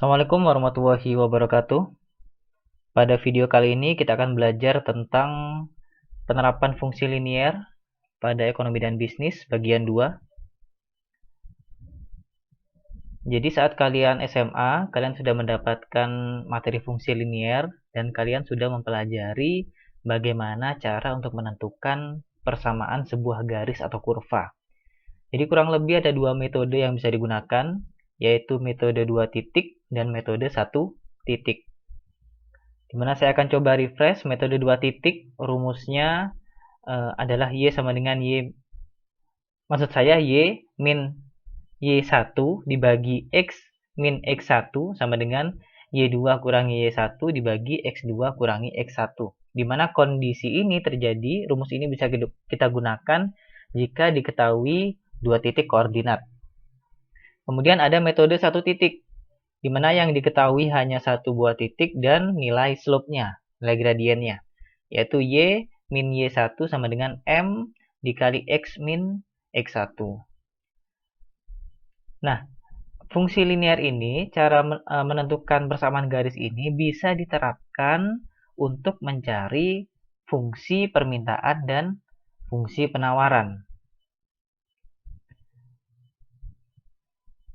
Assalamualaikum warahmatullahi wabarakatuh. Pada video kali ini kita akan belajar tentang penerapan fungsi linier pada ekonomi dan bisnis bagian 2. Jadi saat kalian SMA, kalian sudah mendapatkan materi fungsi linier dan kalian sudah mempelajari bagaimana cara untuk menentukan persamaan sebuah garis atau kurva. Jadi kurang lebih ada dua metode yang bisa digunakan, yaitu metode 2 titik dan metode 1 titik. Dimana saya akan coba refresh metode 2 titik, rumusnya adalah Y sama dengan Y, maksud saya Y min Y1 dibagi X min X1 sama dengan Y2 kurangi Y1 dibagi X2 kurangi X1. Dimana kondisi ini terjadi, rumus ini bisa kita gunakan jika diketahui dua titik koordinat. Kemudian ada metode 1 titik, di mana yang diketahui hanya satu buah titik dan nilai slope-nya, nilai gradiennya, yaitu Y min Y1 sama dengan M dikali X min X1. Nah, fungsi linear ini, cara menentukan persamaan garis ini bisa diterapkan untuk mencari fungsi permintaan dan fungsi penawaran.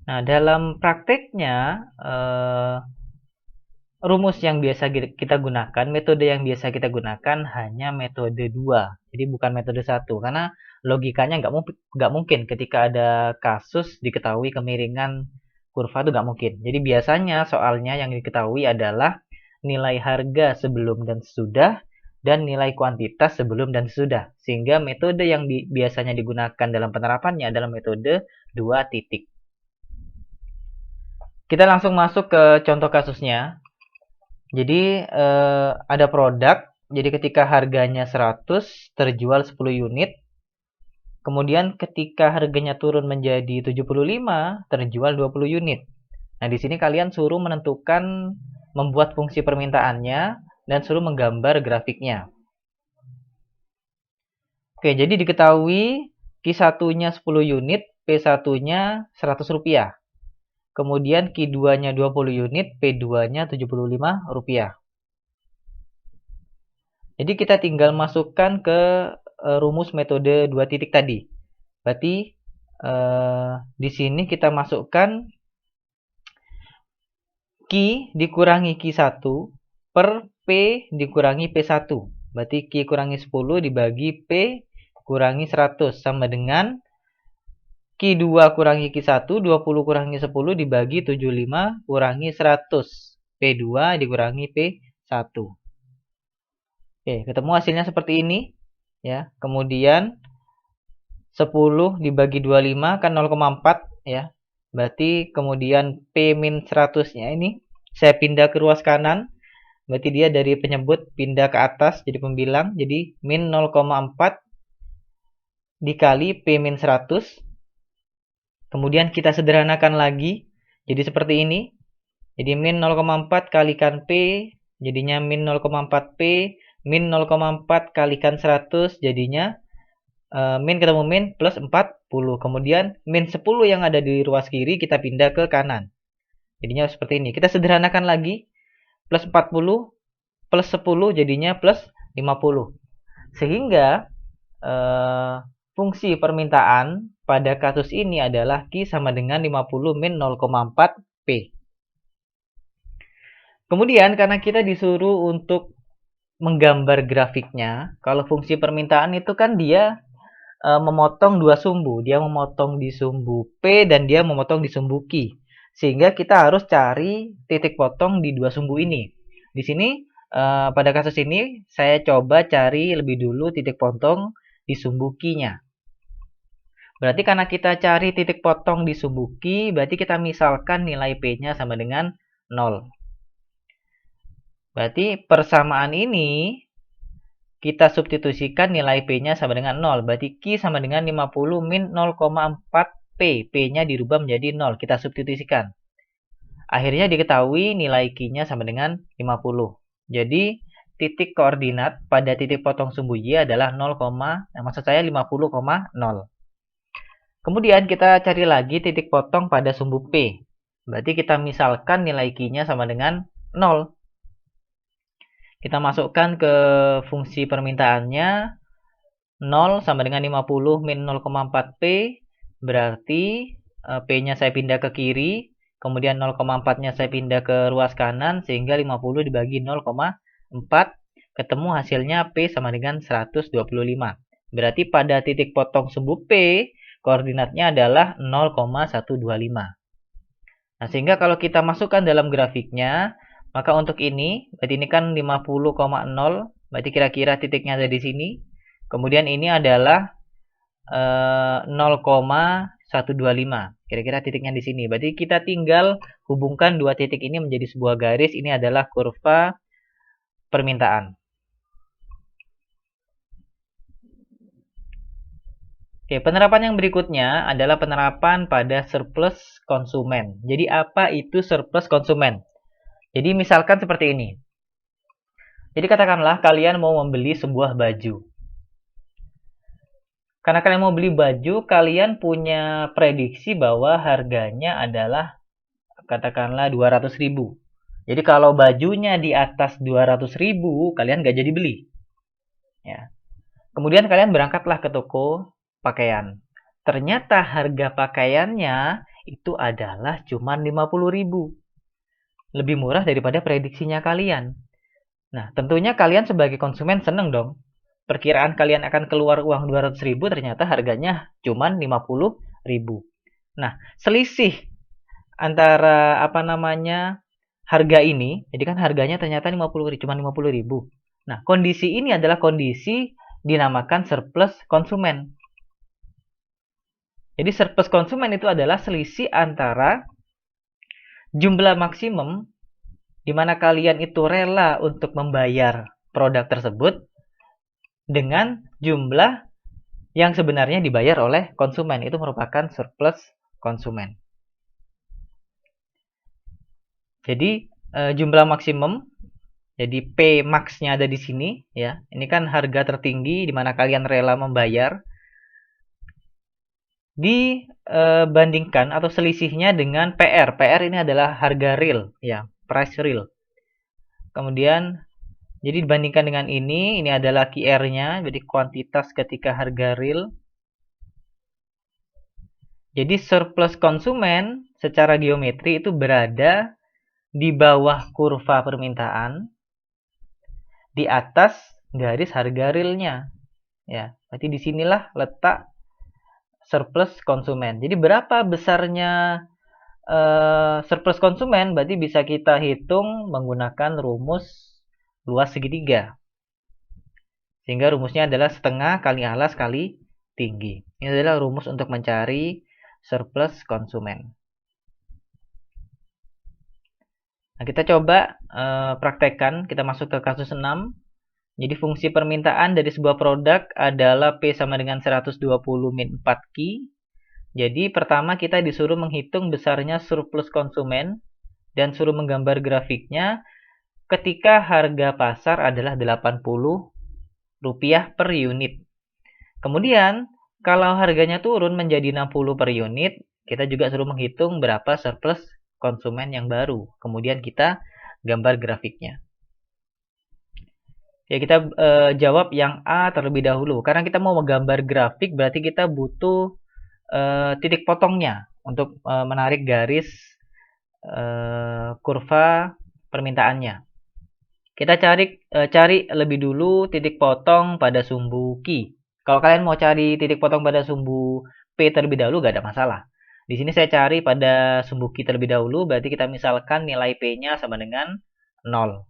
Nah, dalam prakteknya, rumus yang biasa kita gunakan, metode yang biasa kita gunakan hanya metode 2. Jadi bukan metode 1. Karena logikanya nggak mungkin ketika ada kasus diketahui kemiringan kurva itu nggak mungkin. Jadi biasanya soalnya yang diketahui adalah nilai harga sebelum dan sesudah dan nilai kuantitas sebelum dan sesudah. Sehingga metode yang biasanya digunakan dalam penerapannya adalah metode 2 titik. Kita langsung masuk ke contoh kasusnya. Jadi ada produk, jadi ketika harganya 100 terjual 10 unit. Kemudian ketika harganya turun menjadi 75 terjual 20 unit. Nah, di sini kalian suruh menentukan, membuat fungsi permintaannya dan suruh menggambar grafiknya. Oke, jadi diketahui Q1-nya 10 unit, P1-nya 100 rupiah. Kemudian Q2-nya 20 unit, P2-nya 75 rupiah. Jadi kita tinggal masukkan ke rumus metode 2 titik tadi. Berarti di sini kita masukkan Q dikurangi Q1 per P dikurangi P1. Berarti Q kurangi 10 dibagi P kurangi 100 sama dengan Q2 kurangi Q1, 20 kurangi 10 dibagi 75 kurangi 100. P2 dikurangi P1. Oke, ketemu hasilnya seperti ini. Ya, kemudian 10 dibagi 25 kan 0,4 ya. Berarti kemudian P min 100-nya ini saya pindah ke ruas kanan. Berarti dia dari penyebut pindah ke atas jadi pembilang. Jadi min 0,4 dikali P min 100. Kemudian kita sederhanakan lagi. Jadi seperti ini. Jadi min 0,4 kalikan P. Jadinya min 0,4 P. Min 0,4 kalikan 100. Jadinya min ketemu min plus 40. Kemudian min 10 yang ada di ruas kiri kita pindah ke kanan. Jadinya seperti ini. Kita sederhanakan lagi. Plus 40 plus 10 jadinya plus 50. Sehingga fungsi permintaan pada kasus ini adalah Q sama dengan 50 min 0,4 P. Kemudian karena kita disuruh untuk menggambar grafiknya, kalau fungsi permintaan itu kan dia memotong dua sumbu. Dia memotong di sumbu P dan dia memotong di sumbu Q. Sehingga kita harus cari titik potong di dua sumbu ini. Di sini pada kasus ini saya coba cari lebih dulu titik potong di sumbu Q-nya. Berarti karena kita cari titik potong di sumbu Q, berarti kita misalkan nilai P-nya sama dengan 0. Berarti persamaan ini kita substitusikan nilai P-nya sama dengan 0. Berarti Q sama dengan 50 min 0,4 P. P-nya dirubah menjadi 0. Kita substitusikan. Akhirnya diketahui nilai Q-nya sama dengan 50. Jadi titik koordinat pada titik potong sumbu Y adalah 0, maksud saya 50,0. Kemudian kita cari lagi titik potong pada sumbu P. Berarti kita misalkan nilai Q-nya sama dengan 0. Kita masukkan ke fungsi permintaannya. 0 sama dengan 50 min 0,4P. Berarti P-nya saya pindah ke kiri. Kemudian 0,4-nya saya pindah ke ruas kanan. Sehingga 50 dibagi 0,4. Ketemu hasilnya P sama dengan 125. Berarti pada titik potong sumbu P, koordinatnya adalah 0,125. Nah, sehingga kalau kita masukkan dalam grafiknya, maka untuk ini, berarti ini kan 50,0, berarti kira-kira titiknya ada di sini. Kemudian ini adalah 0,125. Kira-kira titiknya di sini. Berarti kita tinggal hubungkan dua titik ini menjadi sebuah garis. Ini adalah kurva permintaan. Oke, penerapan yang berikutnya adalah penerapan pada surplus konsumen. Jadi apa itu surplus konsumen? Jadi misalkan seperti ini. Jadi katakanlah kalian mau membeli sebuah baju. Karena kalian mau beli baju, kalian punya prediksi bahwa harganya adalah katakanlah 200.000. Jadi kalau bajunya di atas 200.000, kalian nggak jadi beli. Ya. Kemudian kalian berangkatlah ke toko pakaian. Ternyata harga pakaiannya itu adalah cuma 50.000. Lebih murah daripada prediksinya kalian. Nah, tentunya kalian sebagai konsumen seneng dong. Perkiraan kalian akan keluar uang 200.000, ternyata harganya cuma 50.000. Nah, selisih antara harga ini, jadi kan harganya ternyata 50.000, cuma 50.000. Nah, kondisi ini adalah kondisi dinamakan surplus konsumen. Jadi surplus konsumen itu adalah selisih antara jumlah maksimum di mana kalian itu rela untuk membayar produk tersebut dengan jumlah yang sebenarnya dibayar oleh konsumen. Itu merupakan surplus konsumen. Jadi jumlah maksimum, jadi P max-nya ada di sini ya. Ini kan harga tertinggi di mana kalian rela membayar, dibandingkan atau selisihnya dengan PR. PR ini adalah harga real ya, price real. Kemudian jadi dibandingkan dengan ini adalah QR-nya, jadi kuantitas ketika harga real. Jadi surplus konsumen secara geometri itu berada di bawah kurva permintaan, di atas garis harga realnya. Ya, berarti disinilah letak surplus konsumen. Jadi berapa besarnya surplus konsumen? Berarti bisa kita hitung menggunakan rumus luas segitiga. Sehingga rumusnya adalah setengah kali alas kali tinggi. Ini adalah rumus untuk mencari surplus konsumen. Nah, kita coba praktekkan. Kita masuk ke kasus 6. Jadi fungsi permintaan dari sebuah produk adalah P sama dengan 120 min 4Q. Jadi pertama kita disuruh menghitung besarnya surplus konsumen dan suruh menggambar grafiknya ketika harga pasar adalah 80 rupiah per unit. Kemudian kalau harganya turun menjadi 60 per unit, kita juga suruh menghitung berapa surplus konsumen yang baru. Kemudian kita gambar grafiknya. Ya, kita jawab yang A terlebih dahulu. Karena kita mau menggambar grafik, berarti kita butuh titik potongnya untuk menarik garis kurva permintaannya. Kita cari lebih dulu titik potong pada sumbu Q. Kalau kalian mau cari titik potong pada sumbu P terlebih dahulu, gak ada masalah. Di sini saya cari pada sumbu Q terlebih dahulu, berarti kita misalkan nilai P-nya sama dengan 0.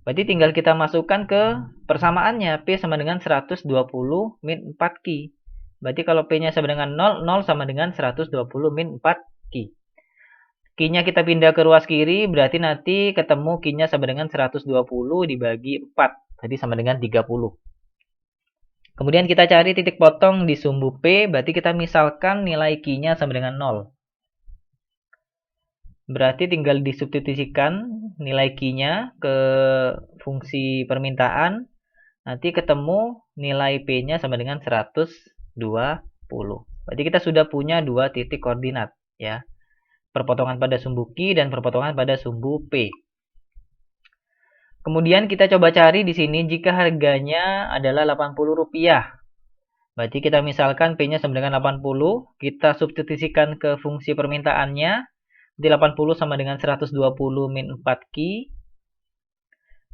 Berarti tinggal kita masukkan ke persamaannya. P sama dengan 120 min 4Q. Berarti kalau P-nya sama dengan 0, 0 sama dengan 120 min 4Q. Q-nya kita pindah ke ruas kiri, berarti nanti ketemu Q-nya sama dengan 120 dibagi 4. Tadi sama dengan 30. Kemudian kita cari titik potong di sumbu P, berarti kita misalkan nilai Q-nya sama dengan 0. Berarti tinggal disubstitusikan nilai Q-nya ke fungsi permintaan. Nanti ketemu nilai P-nya sama dengan 120. Berarti kita sudah punya dua titik koordinat ya. perpotongan pada sumbu Q dan perpotongan pada sumbu P. Kemudian kita coba cari di sini jika harganya adalah Rp80. Berarti kita misalkan P-nya sama dengan 80, kita substitusikan ke fungsi permintaannya. Jadi 80 sama dengan 120 min 4Q.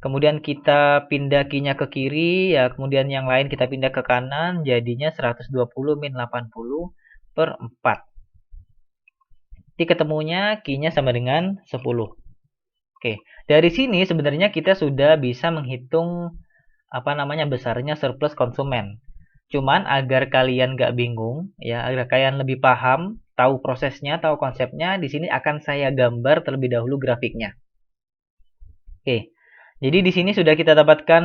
Kemudian kita pindah Q-nya ke kiri, ya kemudian yang lain kita pindah ke kanan, jadinya 120 min 80 per 4. Jadi ketemunya Q-nya sama dengan 10. Oke, dari sini sebenarnya kita sudah bisa menghitung besarnya surplus konsumen. Cuman agar kalian gak bingung, ya, agar kalian lebih paham, tahu prosesnya, tahu konsepnya, di sini akan saya gambar terlebih dahulu grafiknya. Oke, jadi di sini sudah kita dapatkan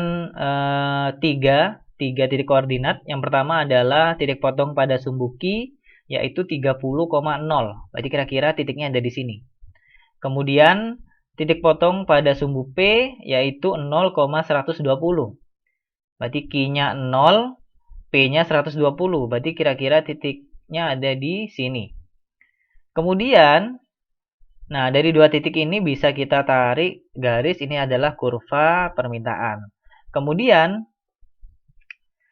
tiga titik koordinat. Yang pertama adalah titik potong pada sumbu Q, yaitu 30,0. Berarti kira-kira titiknya ada di sini. Kemudian titik potong pada sumbu P, yaitu 0,120. Berarti Q-nya 0, P-nya 120, berarti kira-kira titiknya ada di sini. Kemudian, nah dari dua titik ini bisa kita tarik garis, ini adalah kurva permintaan. Kemudian,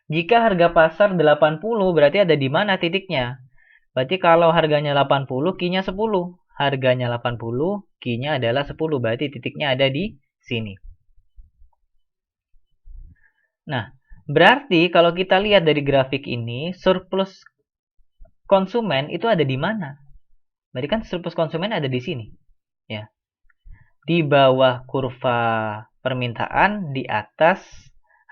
jika harga pasar 80, berarti ada di mana titiknya? Berarti kalau harganya 80, Q-nya 10. Harganya 80, Q-nya adalah 10, berarti titiknya ada di sini. Nah, berarti kalau kita lihat dari grafik ini, surplus konsumen itu ada di mana? Berarti kan surplus konsumen ada di sini. Ya. Di bawah kurva permintaan, di atas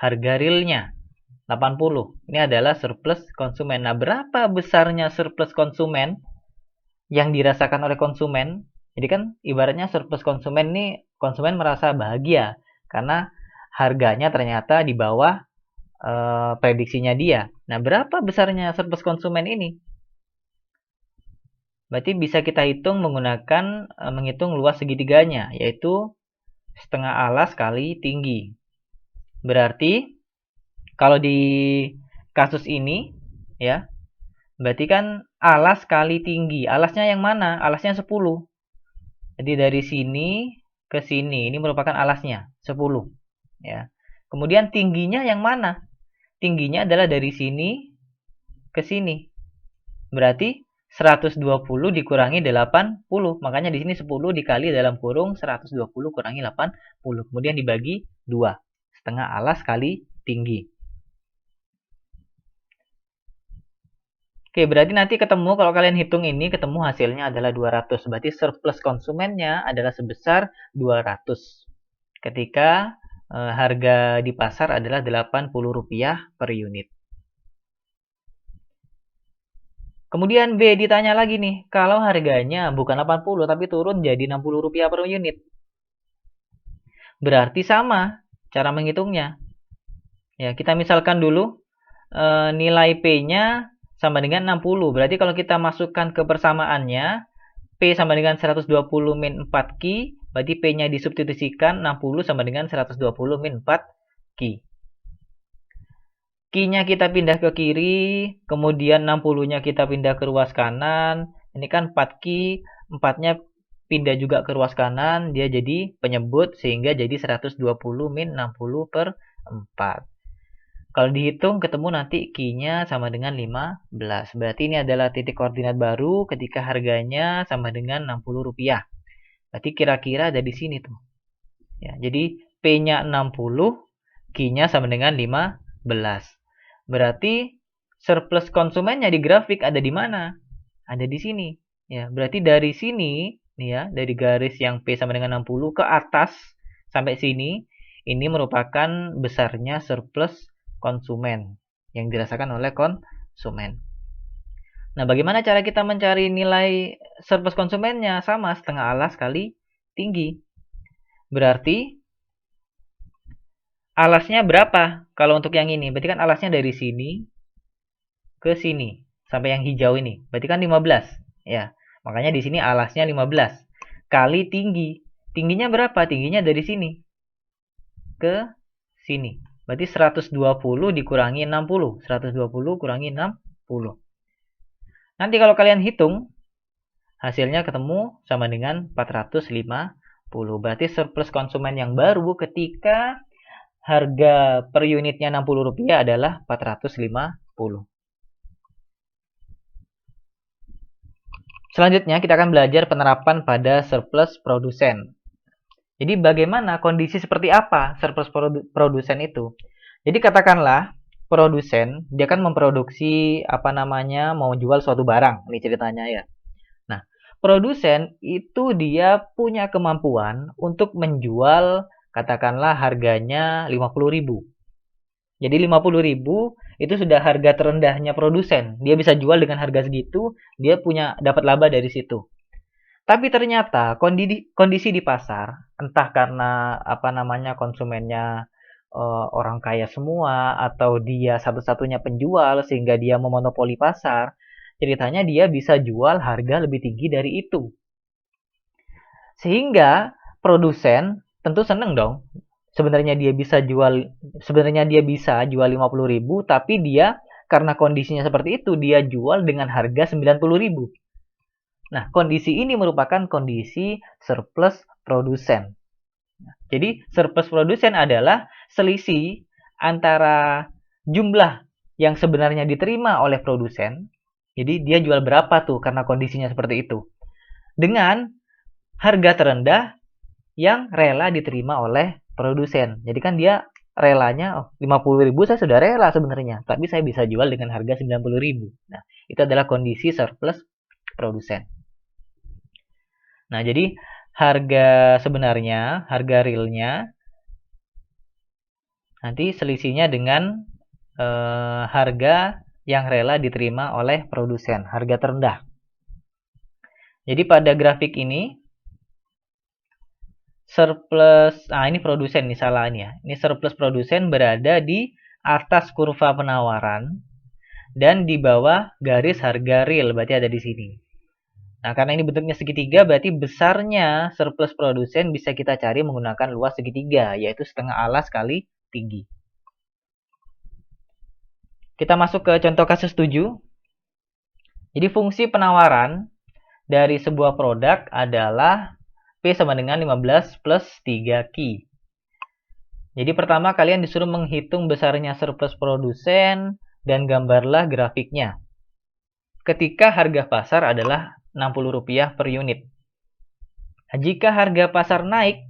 harga realnya 80. Ini adalah surplus konsumen. Nah, berapa besarnya surplus konsumen yang dirasakan oleh konsumen? Jadi kan ibaratnya surplus konsumen ini, konsumen merasa bahagia karena harganya ternyata di bawah prediksinya dia. Nah, berapa besarnya surplus konsumen ini? Berarti bisa kita hitung menggunakan menghitung luas segitiganya, yaitu setengah alas kali tinggi. Berarti kalau di kasus ini, ya, berarti kan alas kali tinggi. Alasnya yang mana? Alasnya 10. Jadi dari sini ke sini, ini merupakan alasnya 10. Ya. Kemudian tingginya yang mana? Tingginya adalah dari sini ke sini. Berarti 120 dikurangi 80. Makanya di sini 10 dikali dalam kurung 120 kurangi 80. Kemudian dibagi 2. Setengah alas kali tinggi. Oke, berarti nanti ketemu, kalau kalian hitung ini, ketemu hasilnya adalah 200. Berarti surplus konsumennya adalah sebesar 200. Ketika harga di pasar adalah Rp80 per unit. Kemudian B ditanya lagi nih, kalau harganya bukan 80 tapi turun jadi Rp60 per unit. Berarti sama cara menghitungnya. Ya, kita misalkan dulu nilai P-nya sama dengan 60. Berarti kalau kita masukkan ke persamaannya, P sama dengan 120 min 4Q, berarti P-nya disubstitusikan 60 sama dengan 120 min 4Q. Q-nya kita pindah ke kiri, kemudian 60-nya kita pindah ke ruas kanan. Ini kan 4Q, 4-nya pindah juga ke ruas kanan, dia jadi penyebut sehingga jadi 120 min 60 per 4. Kalau dihitung ketemu nanti Q-nya sama dengan 15. Berarti ini adalah titik koordinat baru ketika harganya sama dengan Rp60. Berarti kira-kira ada di sini tuh. Ya, jadi P-nya 60, Q-nya sama dengan 15. Berarti surplus konsumennya di grafik ada di mana? Ada di sini. Ya, berarti dari sini nih ya, dari garis yang P sama dengan 60 ke atas sampai sini, ini merupakan besarnya surplus konsumen yang dirasakan oleh konsumen. Nah, bagaimana cara kita mencari nilai surplus konsumennya? Sama, setengah alas kali tinggi. Berarti alasnya berapa kalau untuk yang ini? Berarti kan alasnya dari sini ke sini sampai yang hijau ini. Berarti kan 15. Ya, makanya di sini alasnya 15 kali tinggi. Tingginya berapa? Tingginya dari sini ke sini. Berarti 120 dikurangi 60. 120 kurangi 60. Nanti kalau kalian hitung, hasilnya ketemu sama dengan 450. Berarti surplus konsumen yang baru ketika harga per unitnya Rp60 adalah 450. Selanjutnya kita akan belajar penerapan pada surplus produsen. Jadi bagaimana kondisi seperti apa surplus produsen itu? Jadi katakanlah produsen dia kan memproduksi mau jual suatu barang, ini ceritanya ya. Nah, produsen itu dia punya kemampuan untuk menjual katakanlah harganya 50.000. Jadi 50.000 itu sudah harga terendahnya produsen. Dia bisa jual dengan harga segitu, dia dapat laba dari situ. Tapi ternyata kondisi di pasar, entah karena konsumennya orang kaya semua atau dia satu-satunya penjual sehingga dia memonopoli pasar, ceritanya dia bisa jual harga lebih tinggi dari itu. Sehingga produsen tentu seneng dong. Sebenarnya dia bisa jual 50.000, tapi dia karena kondisinya seperti itu dia jual dengan harga 90.000. Nah, kondisi ini merupakan kondisi surplus produsen. Jadi, surplus produsen adalah selisih antara jumlah yang sebenarnya diterima oleh produsen. Jadi, dia jual berapa tuh karena kondisinya seperti itu. Dengan harga terendah yang rela diterima oleh produsen. Jadi kan dia relanya 50.000 saya sudah rela sebenarnya, tapi saya bisa jual dengan harga 90.000. Nah, itu adalah kondisi surplus produsen. Nah, jadi harga sebenarnya, harga realnya nanti selisihnya dengan harga yang rela diterima oleh produsen, harga terendah. Jadi pada grafik ini surplus, ini produsen nih salah ini ya. Ini surplus produsen berada di atas kurva penawaran dan di bawah garis harga real, berarti ada di sini. Nah, karena ini bentuknya segitiga, berarti besarnya surplus produsen bisa kita cari menggunakan luas segitiga, yaitu setengah alas kali tinggi. Kita masuk ke contoh kasus 7. Jadi fungsi penawaran dari sebuah produk adalah P sama dengan 15 plus 3Q. Jadi pertama kalian disuruh menghitung besarnya surplus produsen dan gambarlah grafiknya. Ketika harga pasar adalah Rp60 per unit. Jika harga pasar naik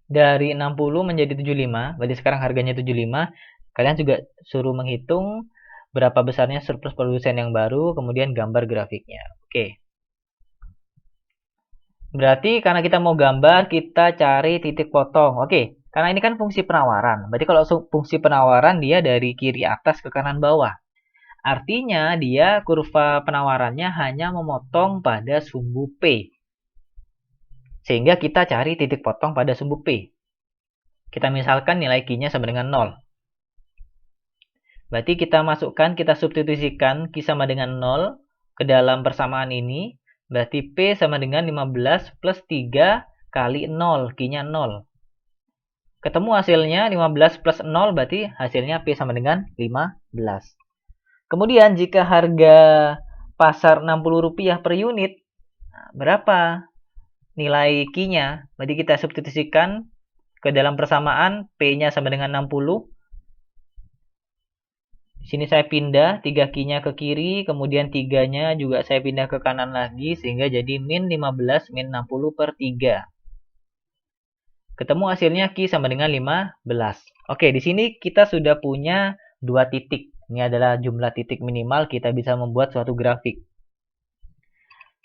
dari 60 menjadi 75, berarti sekarang harganya 75, kalian juga suruh menghitung berapa besarnya surplus produsen yang baru, kemudian gambar grafiknya. Oke. Berarti karena kita mau gambar, kita cari titik potong. Oke, karena ini kan fungsi penawaran. Berarti kalau fungsi penawaran dia dari kiri atas ke kanan bawah. Artinya dia kurva penawarannya hanya memotong pada sumbu P. Sehingga kita cari titik potong pada sumbu P. Kita misalkan nilai Q-nya sama dengan 0. Berarti kita masukkan, kita substitusikan Q sama dengan 0 ke dalam persamaan ini. Berarti P sama dengan 15 plus 3 kali 0. Q-nya 0. Ketemu hasilnya 15 plus 0 berarti hasilnya P sama dengan 15. Kemudian jika harga pasar Rp60 per unit, berapa nilai Q-nya? Berarti kita substitusikan ke dalam persamaan P-nya sama dengan 60. Di sini saya pindah 3Q-nya ke kiri, kemudian 3-nya juga saya pindah ke kanan lagi sehingga jadi min 15 min 60 per 3. Ketemu hasilnya Q sama dengan 15. Oke, di sini kita sudah punya 2 titik. Ini adalah jumlah titik minimal kita bisa membuat suatu grafik.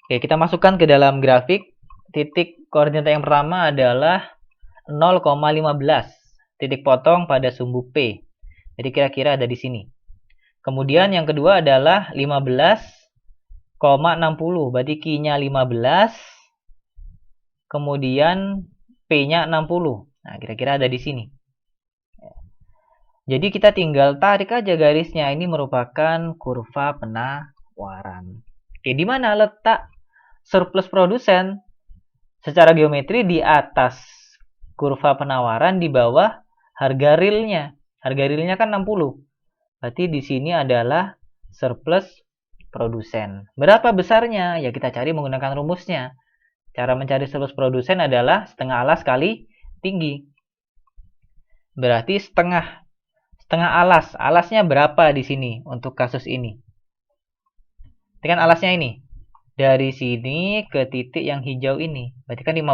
Oke, kita masukkan ke dalam grafik. Titik koordinat yang pertama adalah 0,15. Titik potong pada sumbu P. Jadi kira-kira ada di sini. Kemudian yang kedua adalah 15,60. Berarti Q-nya 15. Kemudian P-nya 60. Nah, kira-kira ada di sini. Jadi kita tinggal tarik aja garisnya. Ini merupakan kurva penawaran. Oke, di mana letak surplus produsen? Secara geometri di atas kurva penawaran, di bawah harga realnya. Harga realnya kan 60. Berarti di sini adalah surplus produsen. Berapa besarnya? Ya kita cari menggunakan rumusnya. Cara mencari surplus produsen adalah setengah alas kali tinggi. Berarti setengah alas. Alasnya berapa di sini untuk kasus ini? Ini kan alasnya ini. Dari sini ke titik yang hijau ini. Berarti kan 15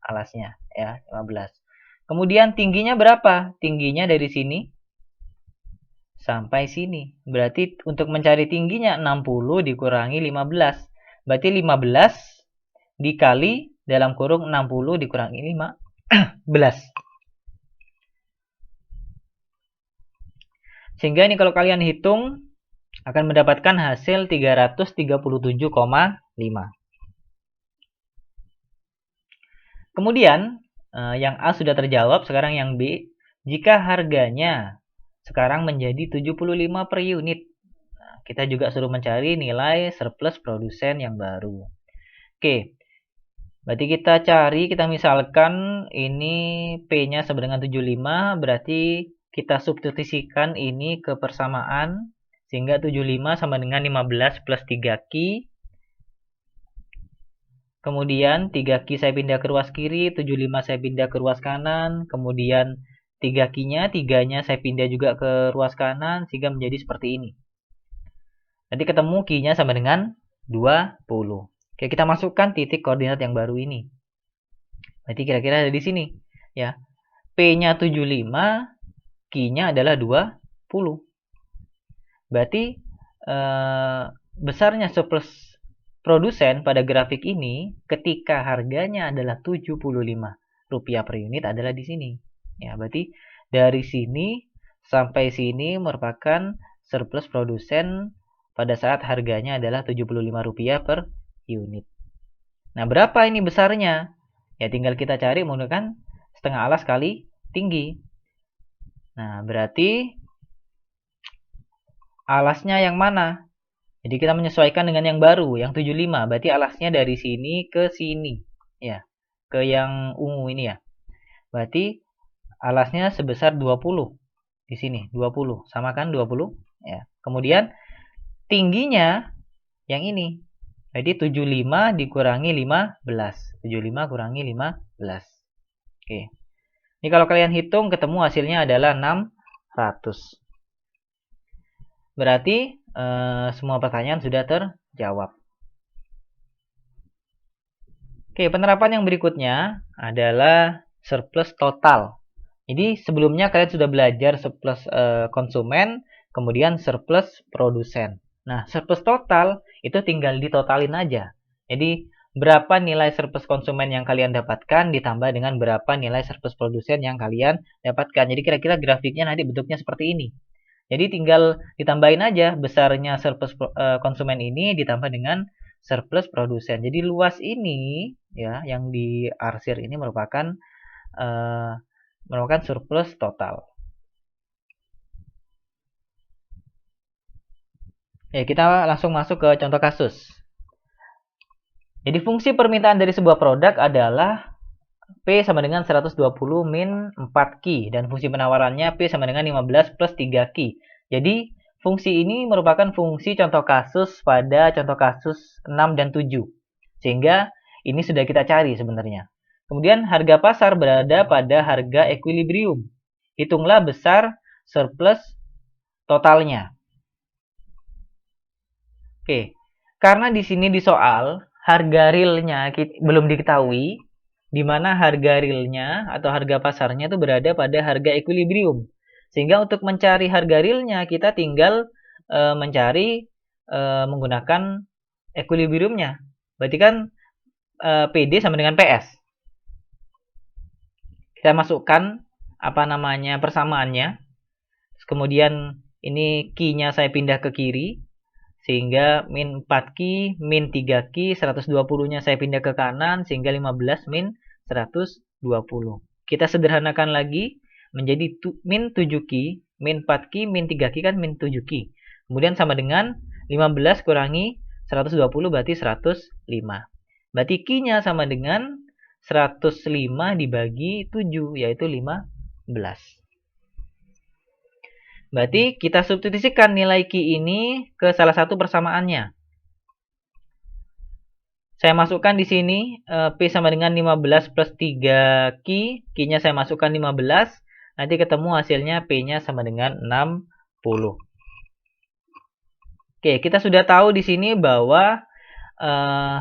alasnya, ya, 15. Kemudian tingginya berapa? Tingginya dari sini sampai sini. Berarti untuk mencari tingginya 60 dikurangi 15. Berarti 15 dikali dalam kurung 60 dikurangi 15. Sehingga ini kalau kalian hitung akan mendapatkan hasil 337,5. Kemudian yang A sudah terjawab, sekarang yang B. Jika harganya sekarang menjadi 75 per unit. Nah, kita juga suruh mencari nilai surplus produsen yang baru. Oke. Berarti kita misalkan ini P-nya sama dengan 75, berarti kita substitusikan ini ke persamaan, sehingga 75 sama dengan 15 plus 3Q. Kemudian 3Q saya pindah ke ruas kiri, 75 saya pindah ke ruas kanan, kemudian 3Q-nya, 3-nya saya pindah juga ke ruas kanan, sehingga menjadi seperti ini. Nanti ketemu Q-nya sama dengan 20. Oke, kita masukkan titik koordinat yang baru ini. Berarti kira-kira ada di sini. Ya. P-nya 75, Q-nya adalah 20. Berarti besarnya surplus produsen pada grafik ini ketika harganya adalah Rp75 per unit adalah di sini. Ya, berarti dari sini sampai sini merupakan surplus produsen pada saat harganya adalah Rp75 per unit. Nah, berapa ini besarnya? Ya, tinggal kita cari menggunakan setengah alas kali tinggi. Nah, berarti alasnya yang mana? Jadi kita menyesuaikan dengan yang baru, yang 75. Berarti alasnya dari sini ke sini. Ya, ke yang ungu ini ya. Berarti alasnya sebesar 20. Di sini, 20. Sama kan 20? Ya. Kemudian tingginya yang ini. Jadi 75 dikurangi 15. 75 kurangi 15. Oke. Ini kalau kalian hitung ketemu hasilnya adalah 600. Berarti semua pertanyaan sudah terjawab. Oke, penerapan yang berikutnya adalah surplus total. Jadi sebelumnya kalian sudah belajar surplus konsumen, kemudian surplus produsen. Nah, surplus total itu tinggal ditotalin aja. Jadi, berapa nilai surplus konsumen yang kalian dapatkan ditambah dengan berapa nilai surplus produsen yang kalian dapatkan. Jadi, kira-kira grafiknya nanti bentuknya seperti ini. Jadi, tinggal ditambahin aja besarnya surplus konsumen ini ditambah dengan surplus produsen. Jadi, luas ini ya yang diarsir ini merupakan surplus total. Ya, kita langsung masuk ke contoh kasus. Jadi fungsi permintaan dari sebuah produk adalah P sama dengan 120 min 4Q. Dan fungsi penawarannya P sama dengan 15 plus 3Q. Jadi fungsi ini merupakan fungsi contoh kasus pada contoh kasus 6 dan 7. Sehingga ini sudah kita cari sebenarnya. Kemudian harga pasar berada pada harga equilibrium. Hitunglah besar surplus totalnya. Oke, karena di sini di soal harga realnya belum diketahui, di mana harga realnya atau harga pasarnya itu berada pada harga equilibrium. Sehingga untuk mencari harga realnya kita tinggal mencari menggunakan equilibriumnya. Berarti kan PD sama dengan PS. Kita masukkan persamaannya. Kemudian ini Q-nya saya pindah ke kiri. Sehingga min 4Q, min 3Q, 120-nya saya pindah ke kanan, sehingga 15 min 120. Kita sederhanakan lagi, menjadi min 7Q, min 4Q, min 3Q kan min 7Q. Kemudian sama dengan 15 kurangi 120 berarti 105. Berarti Q-nya sama dengan 105 dibagi 7, yaitu 15. Berarti kita substitusikan nilai Q ini ke salah satu persamaannya. Saya masukkan di sini P sama dengan 15 plus 3 Q. Q-nya saya masukkan 15. Nanti ketemu hasilnya P-nya sama dengan 60. Oke, kita sudah tahu di sini bahwa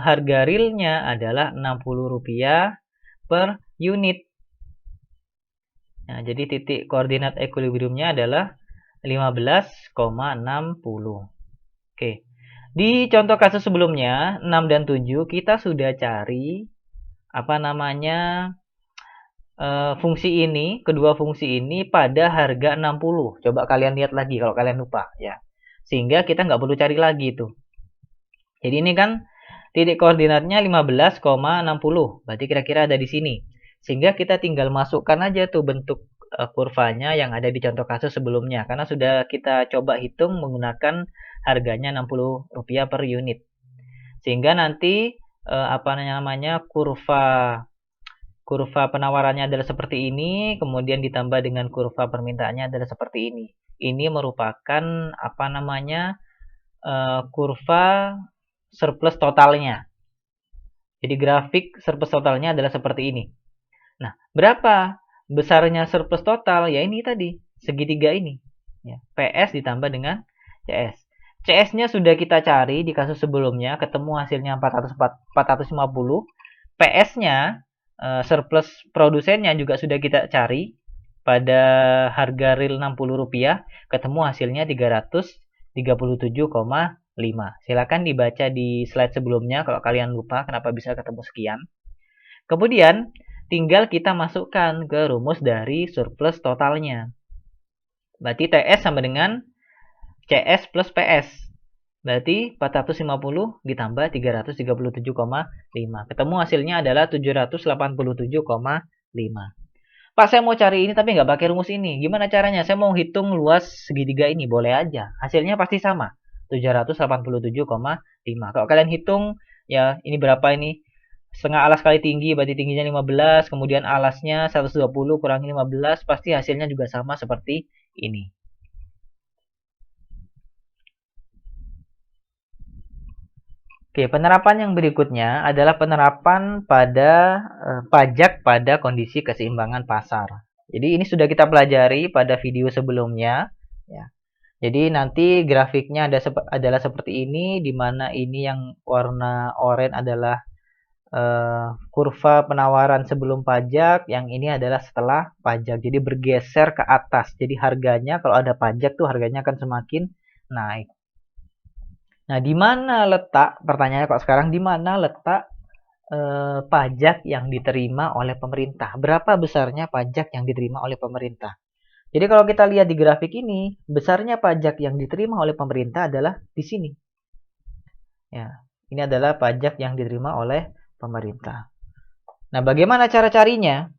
harga realnya adalah Rp60 per unit. Nah, jadi titik koordinat equilibriumnya adalah 15,60. Oke. Di contoh kasus sebelumnya, 6 dan 7, kita sudah cari fungsi ini, kedua fungsi ini pada harga 60. Coba kalian lihat lagi kalau kalian lupa ya. Sehingga kita nggak perlu cari lagi itu. Jadi ini kan titik koordinatnya 15,60. Berarti kira-kira ada di sini. Sehingga kita tinggal masukkan aja tuh bentuk kurvanya yang ada di contoh kasus sebelumnya. Karena sudah kita coba hitung menggunakan harganya Rp60 per unit. Sehingga nanti kurva penawarannya adalah seperti ini, kemudian ditambah dengan kurva permintaannya adalah seperti ini. Ini merupakan kurva surplus totalnya. Jadi grafik surplus totalnya adalah seperti ini. Nah, berapa besarnya surplus total? Ya ini tadi, segitiga ini. Ya, PS ditambah dengan CS. CS-nya sudah kita cari di kasus sebelumnya, ketemu hasilnya 450. PS-nya, surplus produsennya juga sudah kita cari pada harga real Rp60, ketemu hasilnya 337,5. Silakan dibaca di slide sebelumnya kalau kalian lupa kenapa bisa ketemu sekian. Kemudian tinggal kita masukkan ke rumus dari surplus totalnya. Berarti TS sama dengan CS plus PS. Berarti 450 ditambah 337,5. Ketemu hasilnya adalah 787,5. Pak, saya mau cari ini tapi nggak pakai rumus ini. Gimana caranya? Saya mau hitung luas segitiga ini. Boleh aja. Hasilnya pasti sama. 787,5. Kalau kalian hitung, ya ini berapa ini? Setengah alas kali tinggi, berarti tingginya 15. Kemudian alasnya 120 kurangi 15. Pasti hasilnya juga sama seperti ini. Oke, penerapan yang berikutnya adalah penerapan pada pajak pada kondisi keseimbangan pasar. Jadi ini sudah kita pelajari pada video sebelumnya. Ya. Jadi nanti grafiknya adalah seperti ini, di mana ini yang warna oranye adalah kurva penawaran sebelum pajak, yang ini adalah setelah pajak. Jadi bergeser ke atas. Jadi harganya kalau ada pajak tuh harganya akan semakin naik. Nah, di mana letak, pertanyaannya kok sekarang, di mana letak pajak yang diterima oleh pemerintah? Berapa besarnya pajak yang diterima oleh pemerintah? Jadi kalau kita lihat di grafik ini, besarnya pajak yang diterima oleh pemerintah adalah di sini. Ya, ini adalah pajak yang diterima oleh pemerintah. Nah, bagaimana cara carinya?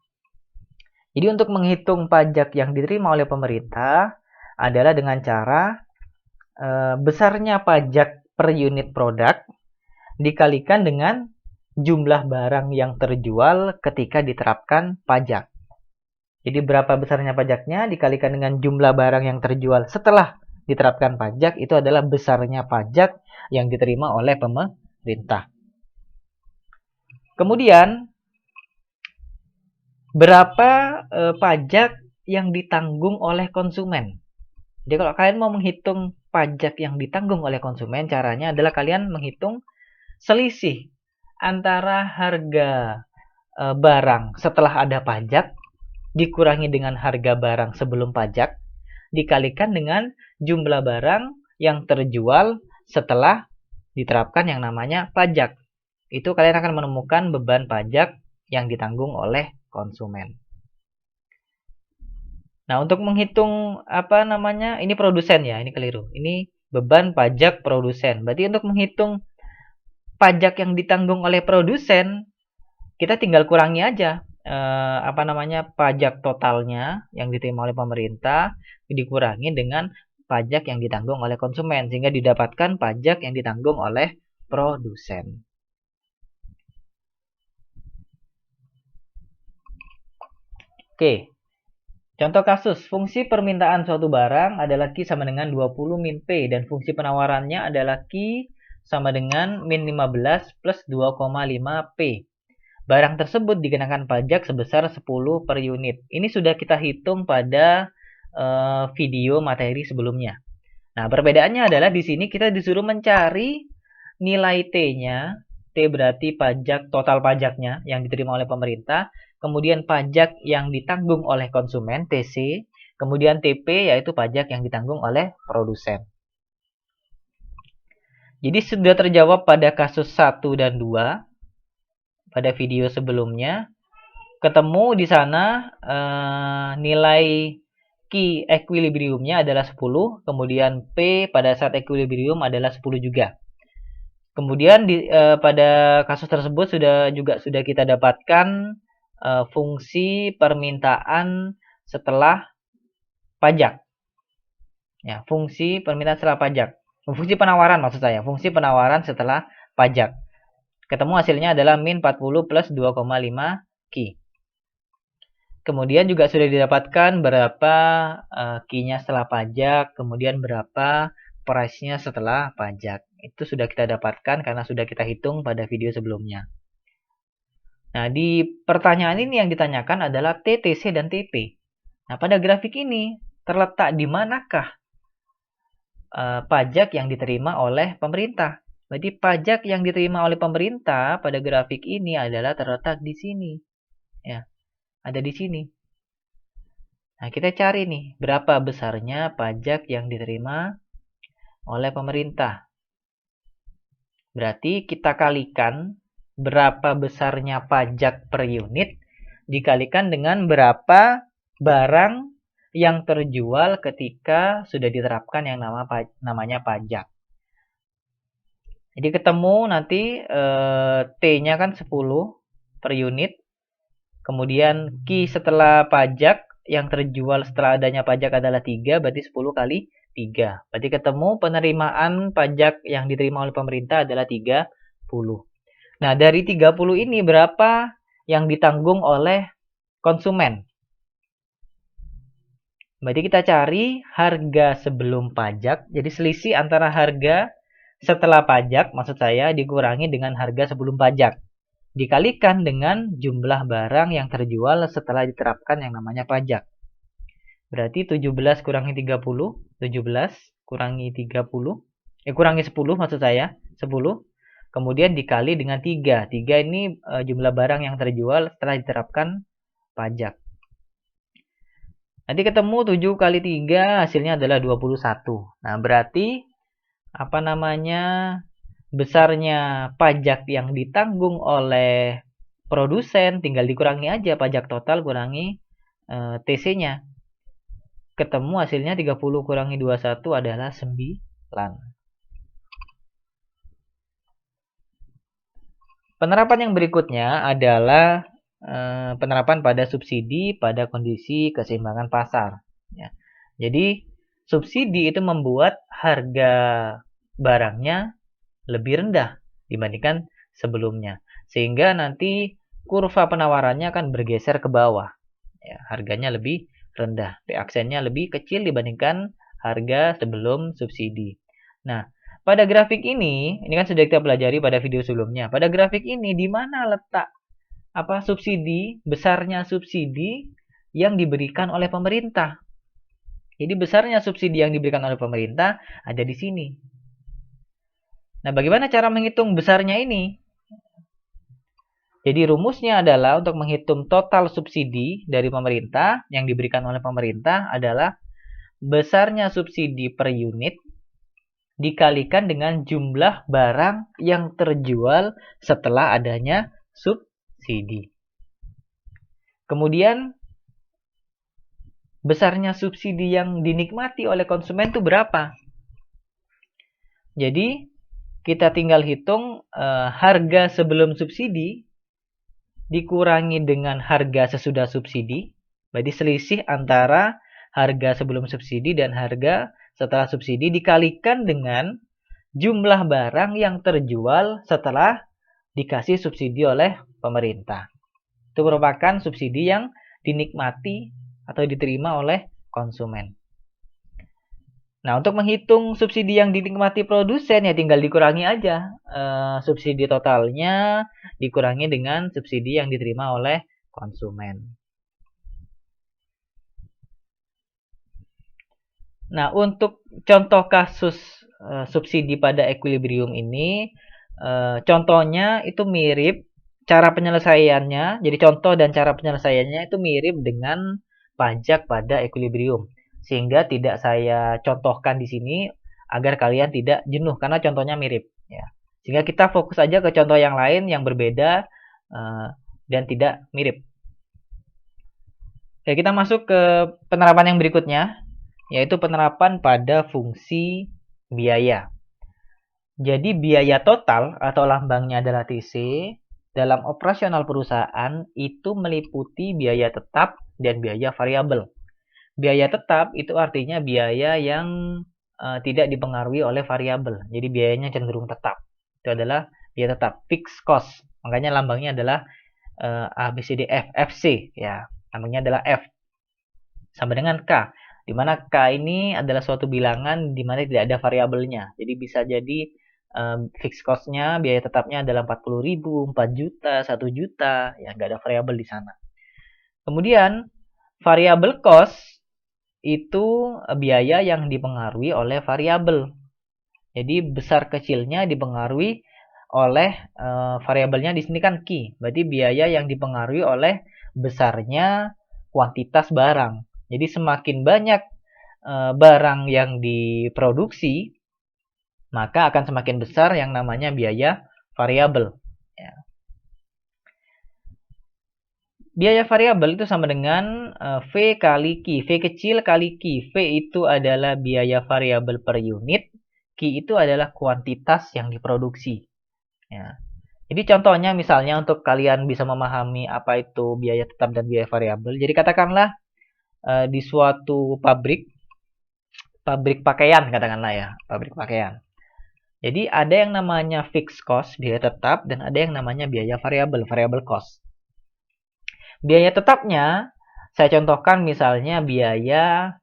Jadi untuk menghitung pajak yang diterima oleh pemerintah adalah dengan cara besarnya pajak per unit produk dikalikan dengan jumlah barang yang terjual ketika diterapkan pajak. Jadi berapa besarnya pajaknya dikalikan dengan jumlah barang yang terjual setelah diterapkan pajak, itu adalah besarnya pajak yang diterima oleh pemerintah. Kemudian berapa pajak yang ditanggung oleh konsumen? Jadi kalau kalian mau menghitung pajak yang ditanggung oleh konsumen, caranya adalah kalian menghitung selisih antara harga barang setelah ada pajak dikurangi dengan harga barang sebelum pajak dikalikan dengan jumlah barang yang terjual setelah diterapkan yang namanya pajak. Itu kalian akan menemukan beban pajak yang ditanggung oleh konsumen. Nah, untuk menghitung ini produsen ya, ini keliru. Ini beban pajak produsen. Berarti untuk menghitung pajak yang ditanggung oleh produsen, kita tinggal kurangi aja pajak totalnya yang diterima oleh pemerintah dikurangi dengan pajak yang ditanggung oleh konsumen sehingga didapatkan pajak yang ditanggung oleh produsen. Oke. Contoh kasus, fungsi permintaan suatu barang adalah Q sama dengan 20 min P dan fungsi penawarannya adalah Q sama dengan min 15 plus 2,5 P. Barang tersebut dikenakan pajak sebesar 10 per unit. Ini sudah kita hitung pada video materi sebelumnya. Nah, perbedaannya adalah di sini kita disuruh mencari nilai T-nya. T berarti pajak, total pajaknya yang diterima oleh pemerintah. Kemudian pajak yang ditanggung oleh konsumen, TC. Kemudian TP, yaitu pajak yang ditanggung oleh produsen. Jadi sudah terjawab pada kasus 1 dan 2 pada video sebelumnya. Ketemu di sana nilai Q equilibriumnya adalah 10, kemudian P pada saat equilibrium adalah 10 juga. Kemudian pada kasus tersebut sudah kita dapatkan fungsi permintaan setelah pajak. Ya, fungsi permintaan setelah pajak. Fungsi penawaran maksud saya, fungsi penawaran setelah pajak. Ketemu hasilnya adalah min 40 plus 2,5 Q. Kemudian juga sudah didapatkan berapa Q-nya setelah pajak, kemudian berapa price-nya setelah pajak. Itu sudah kita dapatkan karena sudah kita hitung pada video sebelumnya. Nah, di pertanyaan ini yang ditanyakan adalah TTC dan TP. Nah, pada grafik ini terletak di manakah pajak yang diterima oleh pemerintah. Jadi pajak yang diterima oleh pemerintah pada grafik ini adalah terletak di sini. Ya, ada di sini. Nah, kita cari nih, berapa besarnya pajak yang diterima oleh pemerintah. Berarti kita kalikan berapa besarnya pajak per unit dikalikan dengan berapa barang yang terjual ketika sudah diterapkan yang namanya pajak. Jadi ketemu nanti T-nya kan 10 per unit. Kemudian Q setelah pajak yang terjual setelah adanya pajak adalah 3, berarti 10 kali 3. Berarti ketemu penerimaan pajak yang diterima oleh pemerintah adalah 30. Nah, dari 30 ini berapa yang ditanggung oleh konsumen? Berarti kita cari harga sebelum pajak. Jadi selisih antara harga setelah pajak, maksud saya, dikurangi dengan harga sebelum pajak. Dikalikan dengan jumlah barang yang terjual setelah diterapkan yang namanya pajak. Berarti 17 kurangi 30, 17 kurangi 30, kurangi 10 maksud saya, 10. Kemudian dikali dengan 3. 3 ini jumlah barang yang terjual setelah diterapkan pajak. Nanti ketemu 7 kali 3 hasilnya adalah 21. Nah, berarti apa namanya? Besarnya pajak yang ditanggung oleh produsen tinggal dikurangi aja pajak total kurangi TC-nya. Ketemu hasilnya 30 kurangi 21 adalah 9. Penerapan yang berikutnya adalah penerapan pada subsidi pada kondisi keseimbangan pasar. Ya. Jadi subsidi itu membuat harga barangnya lebih rendah dibandingkan sebelumnya. Sehingga nanti kurva penawarannya akan bergeser ke bawah. Ya, harganya lebih rendah. P-aksennya lebih kecil dibandingkan harga sebelum subsidi. Nah, pada grafik ini kan sudah kita pelajari pada video sebelumnya. Pada grafik ini di mana letak subsidi, besarnya subsidi yang diberikan oleh pemerintah. Jadi besarnya subsidi yang diberikan oleh pemerintah ada di sini. Nah, bagaimana cara menghitung besarnya ini? Jadi rumusnya adalah untuk menghitung total subsidi dari pemerintah yang diberikan oleh pemerintah adalah besarnya subsidi per unit dikalikan dengan jumlah barang yang terjual setelah adanya subsidi. Kemudian besarnya subsidi yang dinikmati oleh konsumen itu berapa? Jadi kita tinggal hitung harga sebelum subsidi dikurangi dengan harga sesudah subsidi. Berarti selisih antara harga sebelum subsidi dan harga setelah subsidi dikalikan dengan jumlah barang yang terjual setelah dikasih subsidi oleh pemerintah. Itu merupakan subsidi yang dinikmati atau diterima oleh konsumen. Nah, untuk menghitung subsidi yang dinikmati produsen ya tinggal dikurangi aja subsidi totalnya dikurangi dengan subsidi yang diterima oleh konsumen. Nah, untuk contoh kasus subsidi pada equilibrium ini, contohnya itu mirip cara penyelesaiannya. Jadi contoh dan cara penyelesaiannya itu mirip dengan pajak pada equilibrium. Sehingga tidak saya contohkan di sini agar kalian tidak jenuh karena contohnya mirip ya. Sehingga kita fokus aja ke contoh yang lain yang berbeda dan tidak mirip. Oke, kita masuk ke penerapan yang berikutnya, yaitu penerapan pada fungsi biaya. Jadi biaya total atau lambangnya adalah TC dalam operasional perusahaan itu meliputi biaya tetap dan biaya variabel. Biaya tetap itu artinya biaya yang tidak dipengaruhi oleh variabel. Jadi biayanya cenderung tetap. Itu adalah biaya tetap, fixed cost. Makanya lambangnya adalah ABCDF, FC ya. Lambangnya adalah F sama dengan K. Di mana K ini adalah suatu bilangan di mana tidak ada variabelnya. Jadi bisa jadi fixed cost-nya, biaya tetapnya adalah 40.000, 4 juta, 1 juta, ya nggak ada variabel di sana. Kemudian variable cost itu biaya yang dipengaruhi oleh variabel. Jadi besar kecilnya dipengaruhi oleh variabelnya di sini kan Q. Berarti biaya yang dipengaruhi oleh besarnya kuantitas barang. Jadi semakin banyak barang yang diproduksi, maka akan semakin besar yang namanya biaya variabel. Ya. Biaya variabel itu sama dengan V kali Q. V kecil kali Q. V itu adalah biaya variabel per unit. Q itu adalah kuantitas yang diproduksi. Ya. Jadi contohnya misalnya untuk kalian bisa memahami apa itu biaya tetap dan biaya variabel. Jadi katakanlah di suatu pabrik pakaian katakanlah ya, pabrik pakaian. Jadi ada yang namanya fixed cost, biaya tetap, dan ada yang namanya biaya variabel, variable cost. Biaya tetapnya, saya contohkan misalnya biaya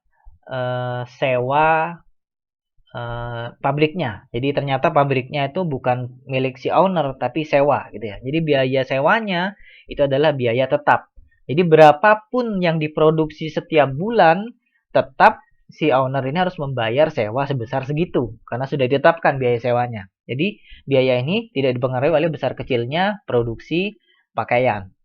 sewa pabriknya. Jadi ternyata pabriknya itu bukan milik si owner, tapi sewa gitu ya. Jadi biaya sewanya itu adalah biaya tetap. Jadi berapapun yang diproduksi setiap bulan, tetap si owner ini harus membayar sewa sebesar segitu. Karena sudah ditetapkan biaya sewanya. Jadi biaya ini tidak dipengaruhi oleh besar kecilnya produksi pakaian.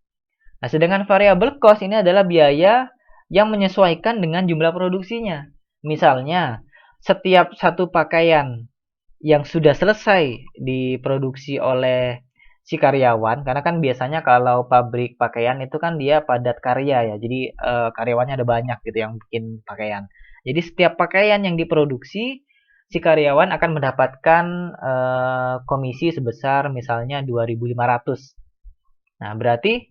Nah, sedangkan variable cost ini adalah biaya yang menyesuaikan dengan jumlah produksinya. Misalnya, setiap satu pakaian yang sudah selesai diproduksi oleh si karyawan, karena kan biasanya kalau pabrik pakaian itu kan dia padat karya ya, jadi karyawannya ada banyak gitu yang bikin pakaian. Jadi setiap pakaian yang diproduksi, si karyawan akan mendapatkan komisi sebesar misalnya 2.500. Nah, berarti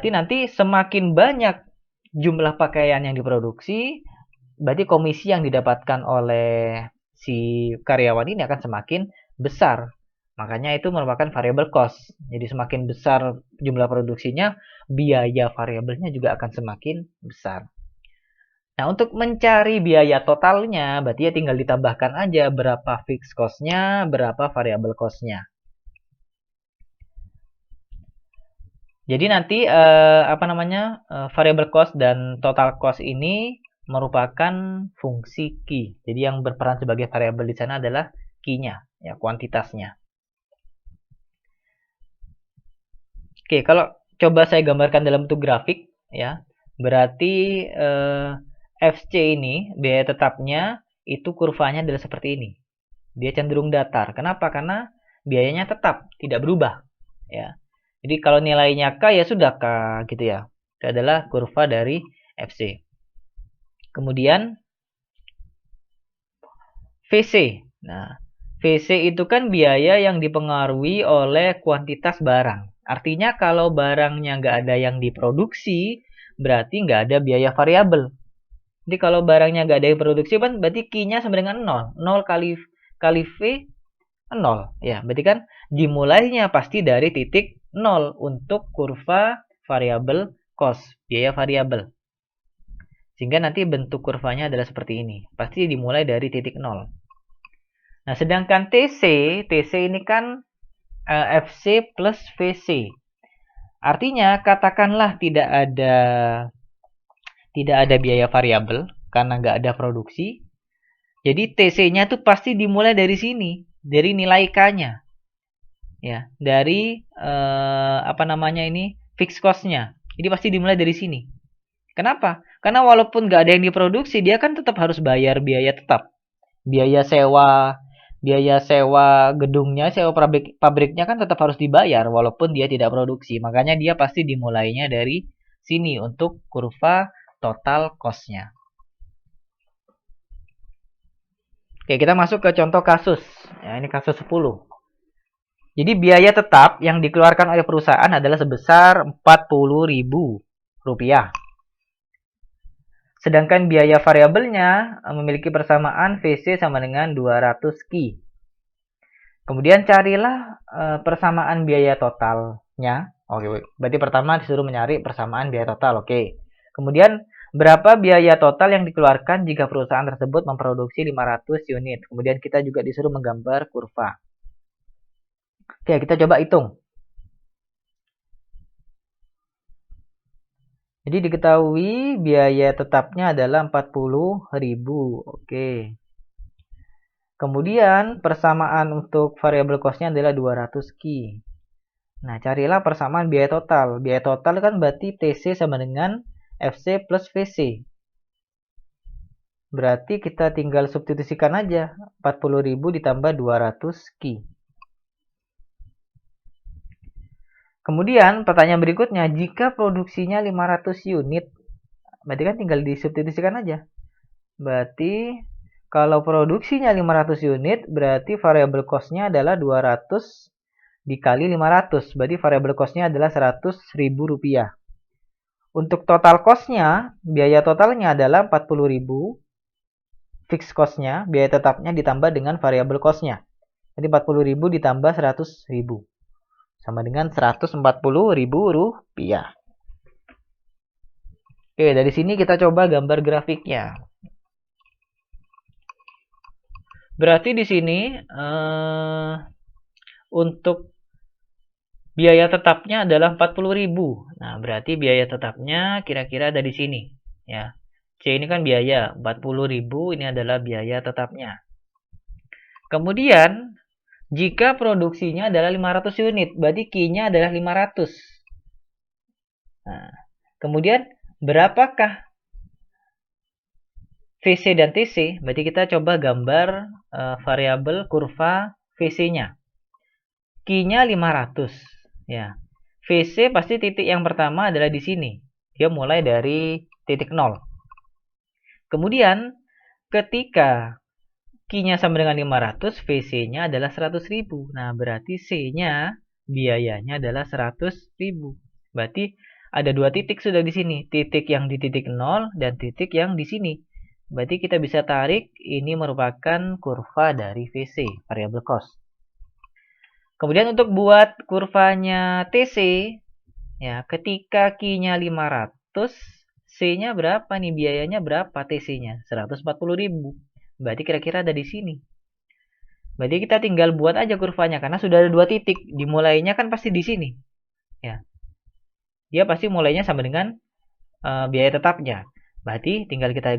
nanti semakin banyak jumlah pakaian yang diproduksi, berarti komisi yang didapatkan oleh si karyawan ini akan semakin besar. Makanya itu merupakan variable cost. Jadi semakin besar jumlah produksinya, biaya variabelnya juga akan semakin besar. Nah, untuk mencari biaya totalnya, berarti ya tinggal ditambahkan aja berapa fixed cost-nya, berapa variable cost-nya. Jadi nanti variable cost dan total cost ini merupakan fungsi Q. Jadi yang berperan sebagai variabel di sana adalah Q-nya, ya kuantitasnya. Oke, kalau coba saya gambarkan dalam bentuk grafik, ya, berarti FC ini biaya tetapnya itu kurvanya adalah seperti ini. Dia cenderung datar. Kenapa? Karena biayanya tetap, tidak berubah, ya. Jadi kalau nilainya K ya sudah K gitu ya. Itu adalah kurva dari FC. Kemudian VC. Nah, VC itu kan biaya yang dipengaruhi oleh kuantitas barang. Artinya kalau barangnya nggak ada yang diproduksi, berarti nggak ada biaya variabel. Jadi kalau barangnya nggak ada yang produksi, berarti Q-nya sama dengan 0. 0 kali V, 0. Ya, berarti kan dimulainya pasti dari titik 0 untuk kurva variabel cost, biaya variabel. Sehingga nanti bentuk kurvanya adalah seperti ini. Pasti dimulai dari titik 0. Nah, sedangkan TC ini kan FC plus VC. Artinya, katakanlah tidak ada biaya variabel karena nggak ada produksi. Jadi TC-nya tuh pasti dimulai dari sini, dari nilai K-nya. Ya, dari fixed cost-nya. Jadi pasti dimulai dari sini. Kenapa? Karena walaupun nggak ada yang diproduksi, dia kan tetap harus bayar biaya tetap. Biaya sewa gedungnya, sewa pabriknya kan tetap harus dibayar walaupun dia tidak produksi. Makanya dia pasti dimulainya dari sini untuk kurva total cost-nya. Oke, kita masuk ke contoh kasus. Ya, ini kasus 10. Jadi biaya tetap yang dikeluarkan oleh perusahaan adalah sebesar Rp40.000. Sedangkan biaya variabelnya memiliki persamaan VC sama dengan 200 Ki. Kemudian carilah persamaan biaya totalnya. Oke, berarti pertama disuruh mencari persamaan biaya total. Oke. Kemudian berapa biaya total yang dikeluarkan jika perusahaan tersebut memproduksi 500 unit. Kemudian kita juga disuruh menggambar kurva. Oke, kita coba hitung. Jadi diketahui biaya tetapnya adalah 40.000. Oke. Kemudian persamaan untuk variabel cost-nya adalah 200 Ki. Nah, carilah persamaan biaya total. Biaya total kan berarti TC sama dengan FC plus VC. Berarti kita tinggal substitusikan aja. 40.000 ditambah 200 Ki. Kemudian pertanyaan berikutnya, jika produksinya 500 unit, berarti kan tinggal disubstitusikan aja. Berarti kalau produksinya 500 unit, berarti variable cost-nya adalah 200 dikali 500. Berarti variable cost-nya adalah Rp100.000. Untuk total cost-nya, biaya totalnya adalah 40.000. Fixed cost-nya, biaya tetapnya ditambah dengan variable cost-nya. Jadi 40.000 ditambah 100.000. Sama dengan Rp140.000. Oke, dari sini kita coba gambar grafiknya. Berarti di sini untuk biaya tetapnya adalah 40.000. Nah, berarti biaya tetapnya kira-kira ada di sini, ya. C ini kan biaya, 40.000 ini adalah biaya tetapnya. Kemudian jika produksinya adalah 500 unit, berarti Q-nya adalah 500. Nah, kemudian berapakah VC dan TC? Berarti kita coba gambar variabel kurva VC-nya. Q-nya 500. Ya. VC pasti titik yang pertama adalah di sini. Dia mulai dari titik 0. Kemudian ketika Q-nya sama dengan 500, VC-nya adalah 100.000. Nah, berarti C-nya biayanya adalah 100.000. Berarti ada dua titik sudah di sini. Titik yang di titik 0 dan titik yang di sini. Berarti kita bisa tarik ini merupakan kurva dari VC, variable cost. Kemudian untuk buat kurvanya TC, ya, ketika Q-nya 500, C-nya berapa nih? Biayanya berapa TC-nya? 140.000. Berarti kira-kira ada di sini. Berarti kita tinggal buat aja kurvanya karena sudah ada dua titik. Dimulainya kan pasti di sini. Ya. Dia pasti mulainya sama dengan biaya tetapnya. Berarti tinggal kita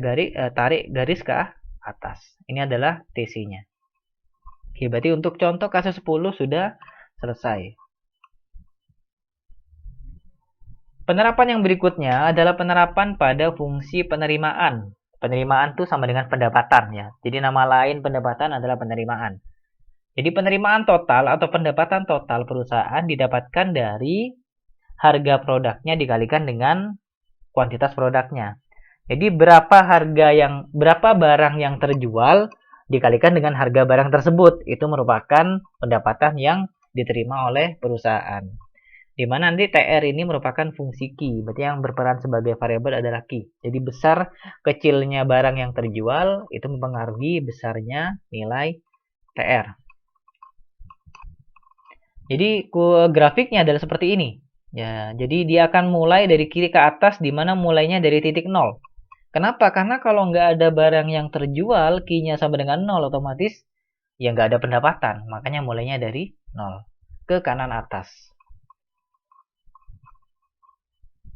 tarik garis ke atas. Ini adalah TC-nya. Oke, berarti untuk contoh kasus 10 sudah selesai. Penerapan yang berikutnya adalah penerapan pada fungsi penerimaan. Penerimaan itu sama dengan pendapatan, ya. Jadi nama lain pendapatan adalah penerimaan. Jadi penerimaan total atau pendapatan total perusahaan didapatkan dari harga produknya dikalikan dengan kuantitas produknya. Jadi berapa barang yang terjual dikalikan dengan harga barang tersebut, itu merupakan pendapatan yang diterima oleh perusahaan. Di mana nanti TR ini merupakan fungsi Q, berarti yang berperan sebagai variabel adalah Q. Jadi besar kecilnya barang yang terjual itu mempengaruhi besarnya nilai TR. Jadi grafiknya adalah seperti ini. Ya, jadi dia akan mulai dari kiri ke atas, di mana mulainya dari titik 0. Kenapa? Karena kalau nggak ada barang yang terjual, Q-nya sama dengan 0, otomatis ya nggak ada pendapatan. Makanya mulainya dari 0 ke kanan atas.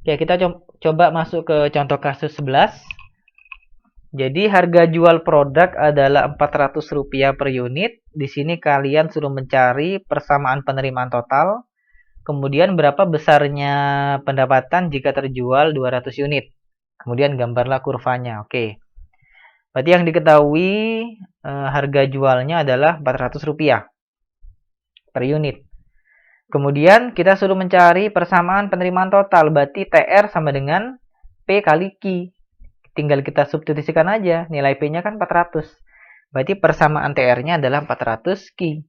Oke, kita coba masuk ke contoh kasus 11. Jadi harga jual produk adalah Rp400 per unit. Di sini kalian suruh mencari persamaan penerimaan total. Kemudian berapa besarnya pendapatan jika terjual 200 unit. Kemudian gambarlah kurvanya. Oke. Berarti yang diketahui harga jualnya adalah Rp400 per unit. Kemudian kita suruh mencari persamaan penerimaan total. Berarti TR sama dengan P kali Q. Tinggal kita substitusikan aja. Nilai P-nya kan 400. Berarti persamaan TR-nya adalah 400 Q.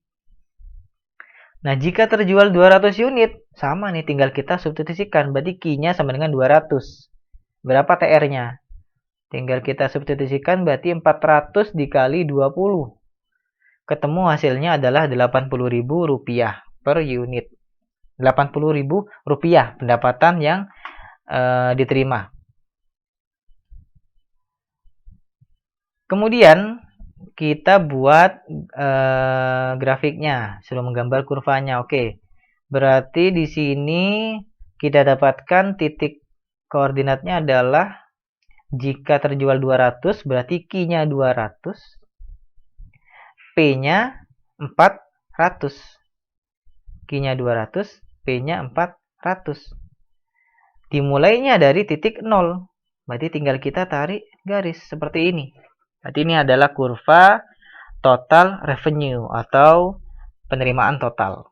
Nah, jika terjual 200 unit, sama nih, tinggal kita substitusikan. Berarti Q-nya sama dengan 200. Berapa TR-nya? Tinggal kita substitusikan, berarti 400 dikali 20. Ketemu hasilnya adalah Rp80.000 per unit. Rp80.000 pendapatan yang diterima. Kemudian kita buat grafiknya, sudah menggambar kurvanya. Oke. Berarti di sini kita dapatkan titik koordinatnya adalah jika terjual 200 berarti Q-nya 200, P-nya 400. Q-nya 200, P-nya 400. Dimulainya dari titik 0. Berarti tinggal kita tarik garis seperti ini. Berarti ini adalah kurva total revenue atau penerimaan total.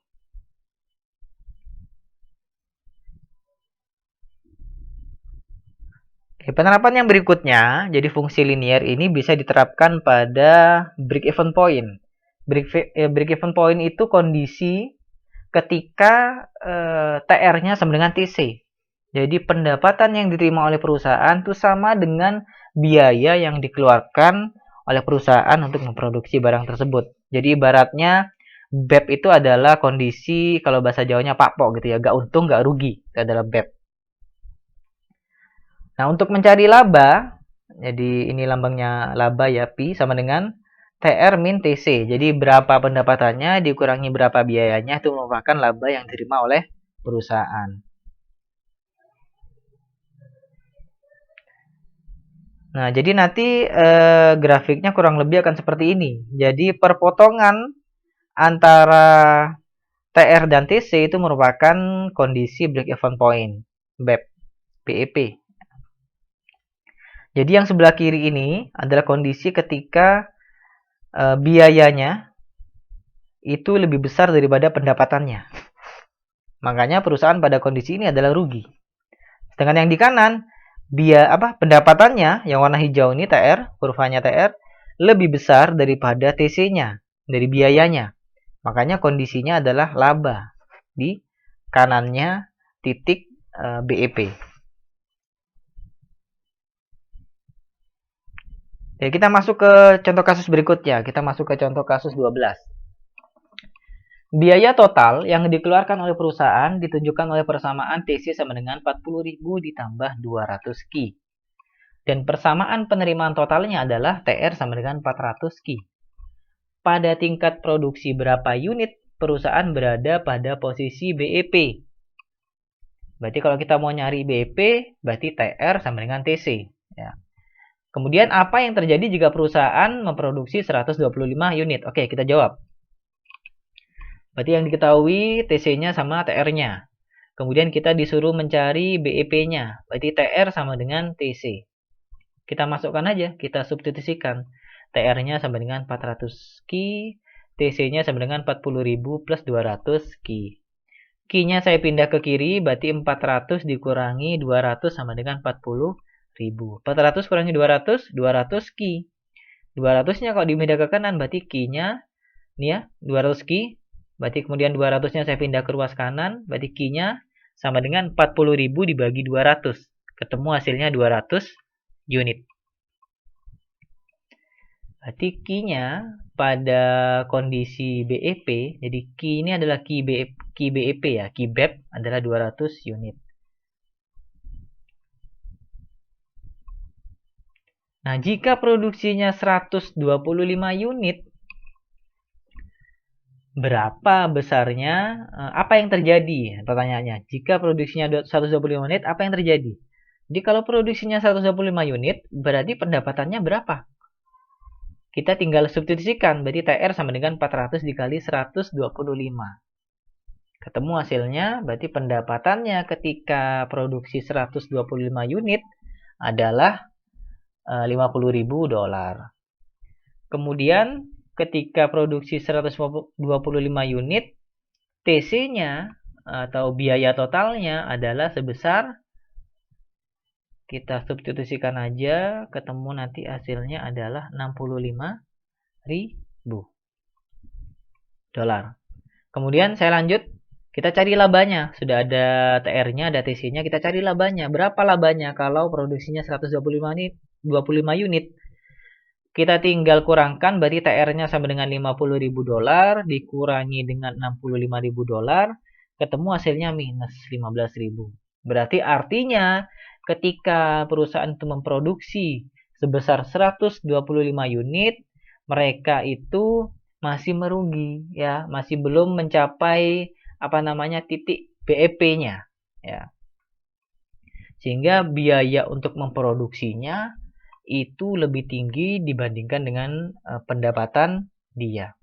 Penerapan yang berikutnya, jadi fungsi linear ini bisa diterapkan pada break-even point. Break-even point itu kondisi ketika TR-nya sama dengan TC. Jadi pendapatan yang diterima oleh perusahaan itu sama dengan biaya yang dikeluarkan oleh perusahaan untuk memproduksi barang tersebut. Jadi ibaratnya BEP itu adalah kondisi, kalau bahasa Jawanya pakpok gitu ya, gak untung gak rugi, itu adalah BEP. Nah, untuk mencari laba, jadi ini lambangnya laba ya, Pi sama dengan TR min TC. Jadi berapa pendapatannya dikurangi berapa biayanya, itu merupakan laba yang diterima oleh perusahaan. Nah, jadi nanti grafiknya kurang lebih akan seperti ini. Jadi perpotongan antara TR dan TC itu merupakan kondisi break-even point, BEP, BEP. Jadi yang sebelah kiri ini adalah kondisi ketika biayanya itu lebih besar daripada pendapatannya. Makanya perusahaan pada kondisi ini adalah rugi. Sedangkan yang di kanan, pendapatannya yang warna hijau ini TR, kurvanya TR, lebih besar daripada TC-nya, dari biayanya. Makanya kondisinya adalah laba. Di kanannya titik BEP. Ya, kita masuk ke contoh kasus berikutnya. Kita masuk ke contoh kasus 12. Biaya total yang dikeluarkan oleh perusahaan ditunjukkan oleh persamaan TC sama dengan 40.000 ditambah 200 Q. Dan persamaan penerimaan totalnya adalah TR sama dengan 400 Q. Pada tingkat produksi berapa unit perusahaan berada pada posisi BEP? Berarti kalau kita mau nyari BEP, berarti TR sama dengan TC. Ya. Kemudian apa yang terjadi jika perusahaan memproduksi 125 unit? Oke, kita jawab. Berarti yang diketahui TC-nya sama TR-nya. Kemudian kita disuruh mencari BEP-nya. Berarti TR sama dengan TC. Kita masukkan aja, kita substitusikan. TR-nya sama dengan 400 Q, TC-nya sama dengan 40.000 plus 200 Q. Q-nya saya pindah ke kiri, berarti 400 dikurangi 200 sama dengan 40.000. 400 kurangi 200, 200 Q. 200-nya kalau dipindah ke kanan, berarti Q-nya, ini ya, 200 Q. Berarti kemudian 200-nya saya pindah ke ruas kanan, berarti Q-nya sama dengan 40.000 dibagi 200. Ketemu hasilnya 200 unit. Berarti Q-nya pada kondisi BEP, jadi Q ini adalah Q BEP ya, Q BEP adalah 200 unit. Nah, jika produksinya 125 unit, berapa besarnya, apa yang terjadi? Pertanyaannya, jika produksinya 125 unit, apa yang terjadi? Jadi kalau produksinya 125 unit, berarti pendapatannya berapa? Kita tinggal substitusikan, berarti TR sama dengan 400 dikali 125. Ketemu hasilnya, berarti pendapatannya ketika produksi 125 unit adalah $50.000. Kemudian ketika produksi 125 unit, TC-nya atau biaya totalnya adalah sebesar, kita substitusikan aja, ketemu nanti hasilnya adalah $65.000. Kemudian saya lanjut, kita cari labanya. Sudah ada TR-nya, ada TC-nya, kita cari labanya. Berapa labanya kalau produksinya 125 unit? Kita tinggal kurangkan, berarti TR-nya sama dengan $50.000 dikurangi dengan $65.000, ketemu hasilnya minus $15.000. Berarti artinya ketika perusahaan itu memproduksi sebesar 125 unit, mereka itu masih merugi ya, masih belum mencapai titik BEP-nya ya. Sehingga biaya untuk memproduksinya itu lebih tinggi dibandingkan dengan pendapatan dia.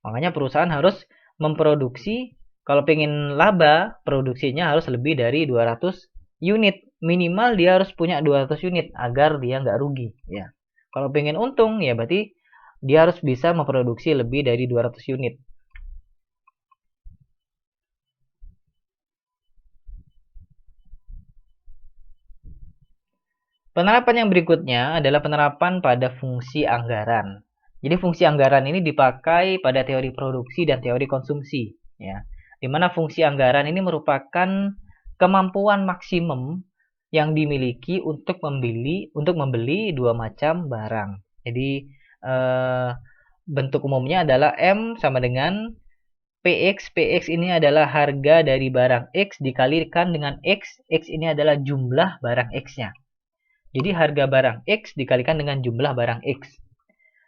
Makanya perusahaan harus memproduksi, kalau pengen laba, produksinya harus lebih dari 200 unit. Minimal dia harus punya 200 unit agar dia nggak rugi. Ya. Kalau pengen untung, ya berarti dia harus bisa memproduksi lebih dari 200 unit. Penerapan yang berikutnya adalah penerapan pada fungsi anggaran. Jadi fungsi anggaran ini dipakai pada teori produksi dan teori konsumsi, ya. Di mana fungsi anggaran ini merupakan kemampuan maksimum yang dimiliki untuk membeli dua macam barang. Jadi bentuk umumnya adalah M sama dengan PX. PX ini adalah harga dari barang X dikalikan dengan X. X ini adalah jumlah barang X-nya. Jadi harga barang X dikalikan dengan jumlah barang X.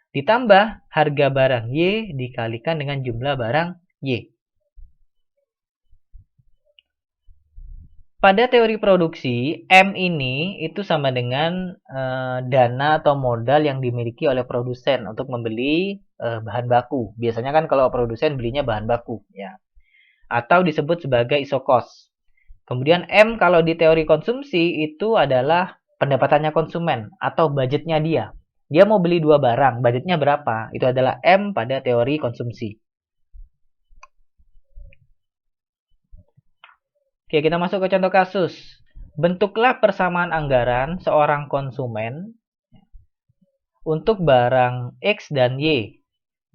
Ditambah harga barang Y dikalikan dengan jumlah barang Y. Pada teori produksi, M ini itu sama dengan dana atau modal yang dimiliki oleh produsen untuk membeli bahan baku. Biasanya kan kalau produsen belinya bahan baku, ya. Atau disebut sebagai isokos. Kemudian M kalau di teori konsumsi itu adalah pendapatannya konsumen atau budgetnya dia. Dia mau beli dua barang, budgetnya berapa? Itu adalah M pada teori konsumsi. Oke, kita masuk ke contoh kasus. Bentuklah persamaan anggaran seorang konsumen untuk barang X dan Y.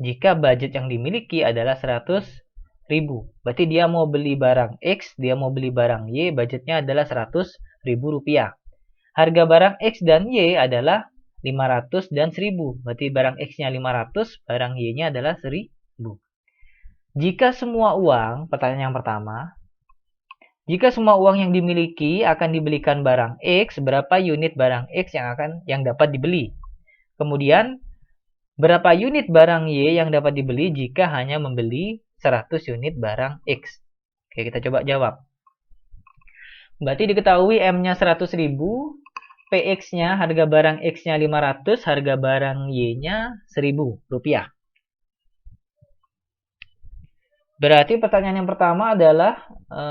Jika budget yang dimiliki adalah 100.000. Berarti dia mau beli barang X, dia mau beli barang Y, budgetnya adalah Rp100.000. Harga barang X dan Y adalah 500 dan 1000. Berarti barang X-nya 500, barang Y-nya adalah 1000. Jika semua uang, pertanyaan yang pertama, jika semua uang yang dimiliki akan dibelikan barang X, berapa unit barang X yang dapat dibeli? Kemudian, berapa unit barang Y yang dapat dibeli jika hanya membeli 100 unit barang X? Oke, kita coba jawab. Berarti diketahui M-nya 100.000, PX-nya, harga barang X-nya 500, harga barang Y-nya Rp1.000. Berarti pertanyaan yang pertama adalah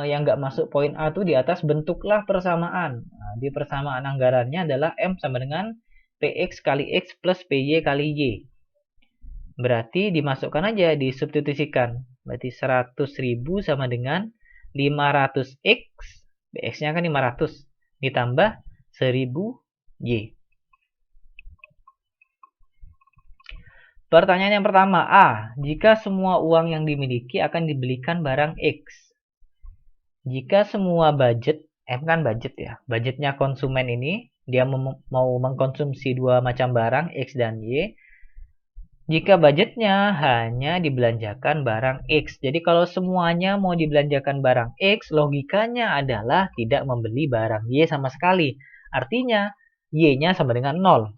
yang nggak masuk poin A itu di atas, bentuklah persamaan. Nah, di persamaan anggarannya adalah M sama dengan PX kali X plus PY kali Y. Berarti dimasukkan aja, disubstitusikan. Berarti 100.000 sama dengan 500X, PX-nya kan 500, ditambah 1000Y. Pertanyaan yang pertama, A. Jika semua uang yang dimiliki akan dibelikan barang X. Jika semua budget, M kan budget ya, budgetnya konsumen ini, dia mau mengkonsumsi dua macam barang, X dan Y. Jika budgetnya hanya dibelanjakan barang X. Jadi kalau semuanya mau dibelanjakan barang X, logikanya adalah tidak membeli barang Y sama sekali. Artinya, Y-nya sama dengan 0.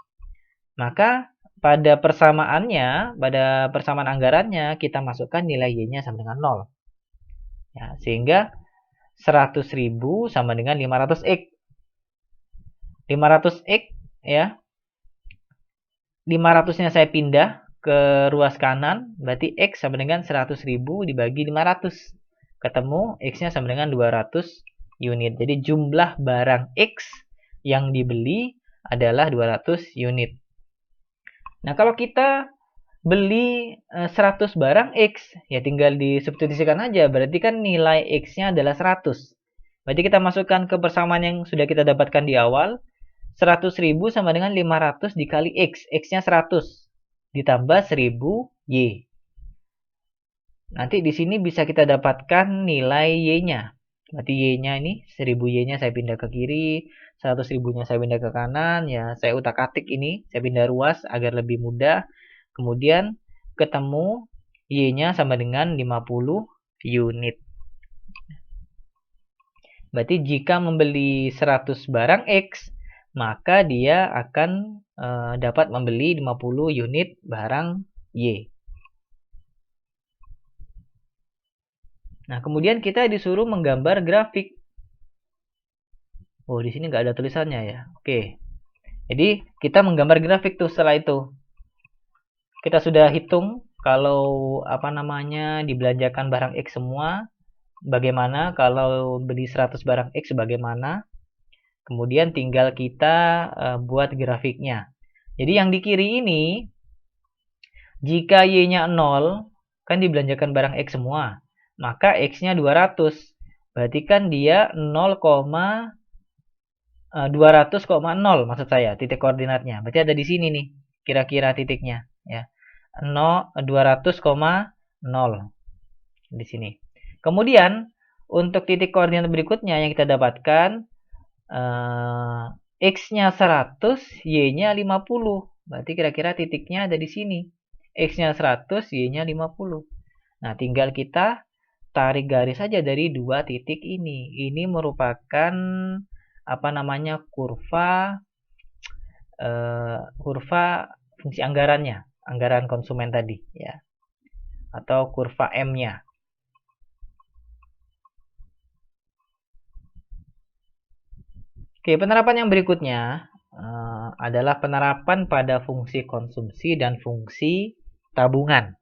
Maka pada persamaannya, pada persamaan anggarannya, kita masukkan nilai Y-nya sama dengan 0. Ya, sehingga 100.000 sama dengan 500X. 500X ya. 500-nya saya pindah ke ruas kanan, berarti X sama dengan 100.000 dibagi 500. Ketemu X-nya sama dengan 200 unit. Jadi jumlah barang X yang dibeli adalah 200 unit. Nah, kalau kita beli 100 barang X, ya tinggal disubstitusikan aja. Berarti kan nilai X-nya adalah 100. Berarti kita masukkan ke persamaan yang sudah kita dapatkan di awal. 100.000 sama dengan 500 dikali X. X-nya 100. Ditambah 1000 Y. Nanti di sini bisa kita dapatkan nilai Y-nya. Berarti Y-nya ini 1000 Y-nya saya pindah ke kiri. 100.000-nya saya pindah ke kanan. Ya, saya utak-atik ini. Saya pindah ruas agar lebih mudah. Kemudian ketemu Y-nya sama dengan 50 unit. Berarti jika membeli 100 barang X, maka dia akan dapat membeli 50 unit barang Y. Nah, kemudian kita disuruh menggambar grafik. Oh, di sini nggak ada tulisannya ya. Oke. Jadi, kita menggambar grafik tuh setelah itu. Kita sudah hitung kalau dibelanjakan barang X semua, bagaimana kalau beli 100 barang X bagaimana. Kemudian tinggal kita buat grafiknya. Jadi yang di kiri ini, jika Y-nya 0, kan dibelanjakan barang X semua. Maka X-nya 200. Berarti kan dia 200,0 maksud saya, titik koordinatnya. Berarti ada di sini nih, kira-kira titiknya. Ya. 200,0 di sini. Kemudian, untuk titik koordinat berikutnya yang kita dapatkan, X-nya 100, Y-nya 50. Berarti kira-kira titiknya ada di sini. X-nya 100, Y-nya 50. Nah, tinggal kita tarik garis saja dari dua titik ini. Ini merupakan kurva fungsi anggarannya, anggaran konsumen tadi ya. Atau kurva M-nya. Oke, penerapan yang berikutnya adalah penerapan pada fungsi konsumsi dan fungsi tabungan.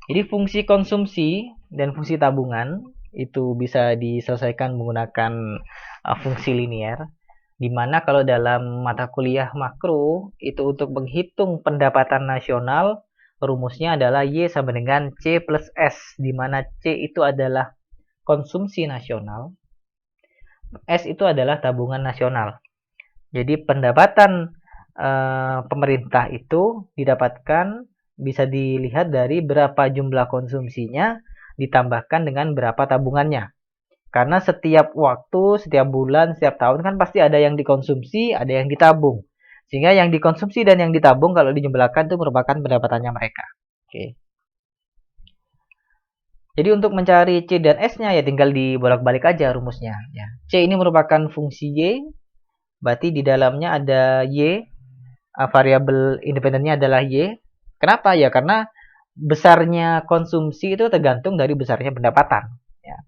Jadi fungsi konsumsi dan fungsi tabungan itu bisa diselesaikan menggunakan fungsi linier, di mana kalau dalam mata kuliah makro itu untuk menghitung pendapatan nasional, rumusnya adalah Y sama dengan C plus S, di mana C itu adalah konsumsi nasional, S itu adalah tabungan nasional. Jadi pendapatan pemerintah itu didapatkan bisa dilihat dari berapa jumlah konsumsinya ditambahkan dengan berapa tabungannya. Karena setiap waktu, setiap bulan, setiap tahun kan pasti ada yang dikonsumsi, ada yang ditabung. Sehingga yang dikonsumsi dan yang ditabung kalau dijumlahkan itu merupakan pendapatannya mereka. Oke. Jadi untuk mencari C dan S-nya ya tinggal dibolak-balik aja rumusnya. Ya. C ini merupakan fungsi Y, berarti di dalamnya ada Y, variabel independennya adalah Y. Kenapa? Ya karena besarnya konsumsi itu tergantung dari besarnya pendapatan. Ya.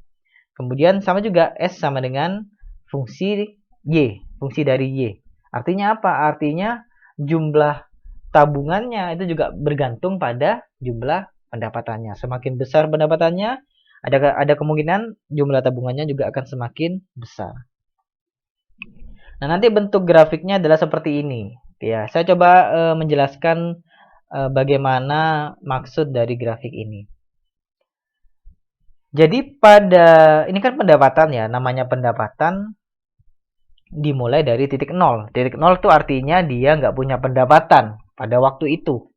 Kemudian sama juga S sama dengan fungsi Y, fungsi dari Y. Artinya apa? Artinya jumlah tabungannya itu juga bergantung pada jumlah pendapatannya. Semakin besar pendapatannya, ada kemungkinan jumlah tabungannya juga akan semakin besar. Nah, nanti bentuk grafiknya adalah seperti ini. Ya, saya coba menjelaskan bagaimana maksud dari grafik ini. Jadi ini kan pendapatan ya, namanya pendapatan dimulai dari titik 0. Titik 0 itu artinya dia nggak punya pendapatan pada waktu itu.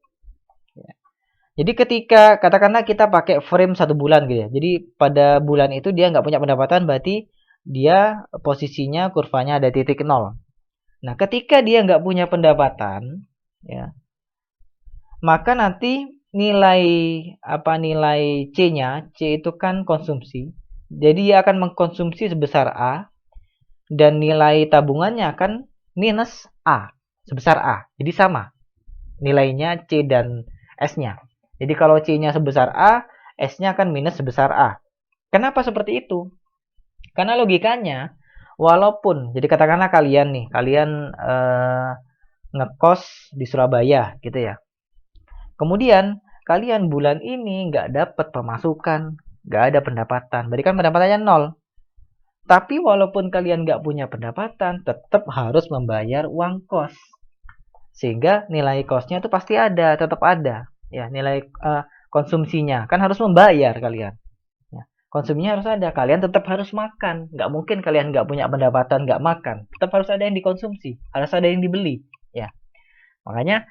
Jadi ketika katakanlah kita pakai frame 1 bulan gitu ya. Jadi pada bulan itu dia nggak punya pendapatan, berarti dia posisinya kurvanya ada titik 0. Nah, ketika dia nggak punya pendapatan, ya, maka nanti nilai C-nya, C itu kan konsumsi. Jadi dia akan mengkonsumsi sebesar A dan nilai tabungannya akan minus A, sebesar A. Jadi sama nilainya C dan S-nya. Jadi kalau C-nya sebesar A, S-nya akan minus sebesar A. Kenapa seperti itu? Karena logikanya, walaupun, jadi katakanlah kalian ngekos di Surabaya gitu ya. Kemudian kalian bulan ini nggak dapat pemasukan, nggak ada pendapatan. Berarti kan pendapatannya 0. Tapi walaupun kalian nggak punya pendapatan, tetap harus membayar uang kos. Sehingga nilai kosnya itu pasti ada, tetap ada. Ya, nilai konsumsinya kan harus membayar kalian. Ya, konsumsinya harus ada. Kalian tetap harus makan. Nggak mungkin kalian nggak punya pendapatan nggak makan. Tetap harus ada yang dikonsumsi, harus ada yang dibeli. Ya, makanya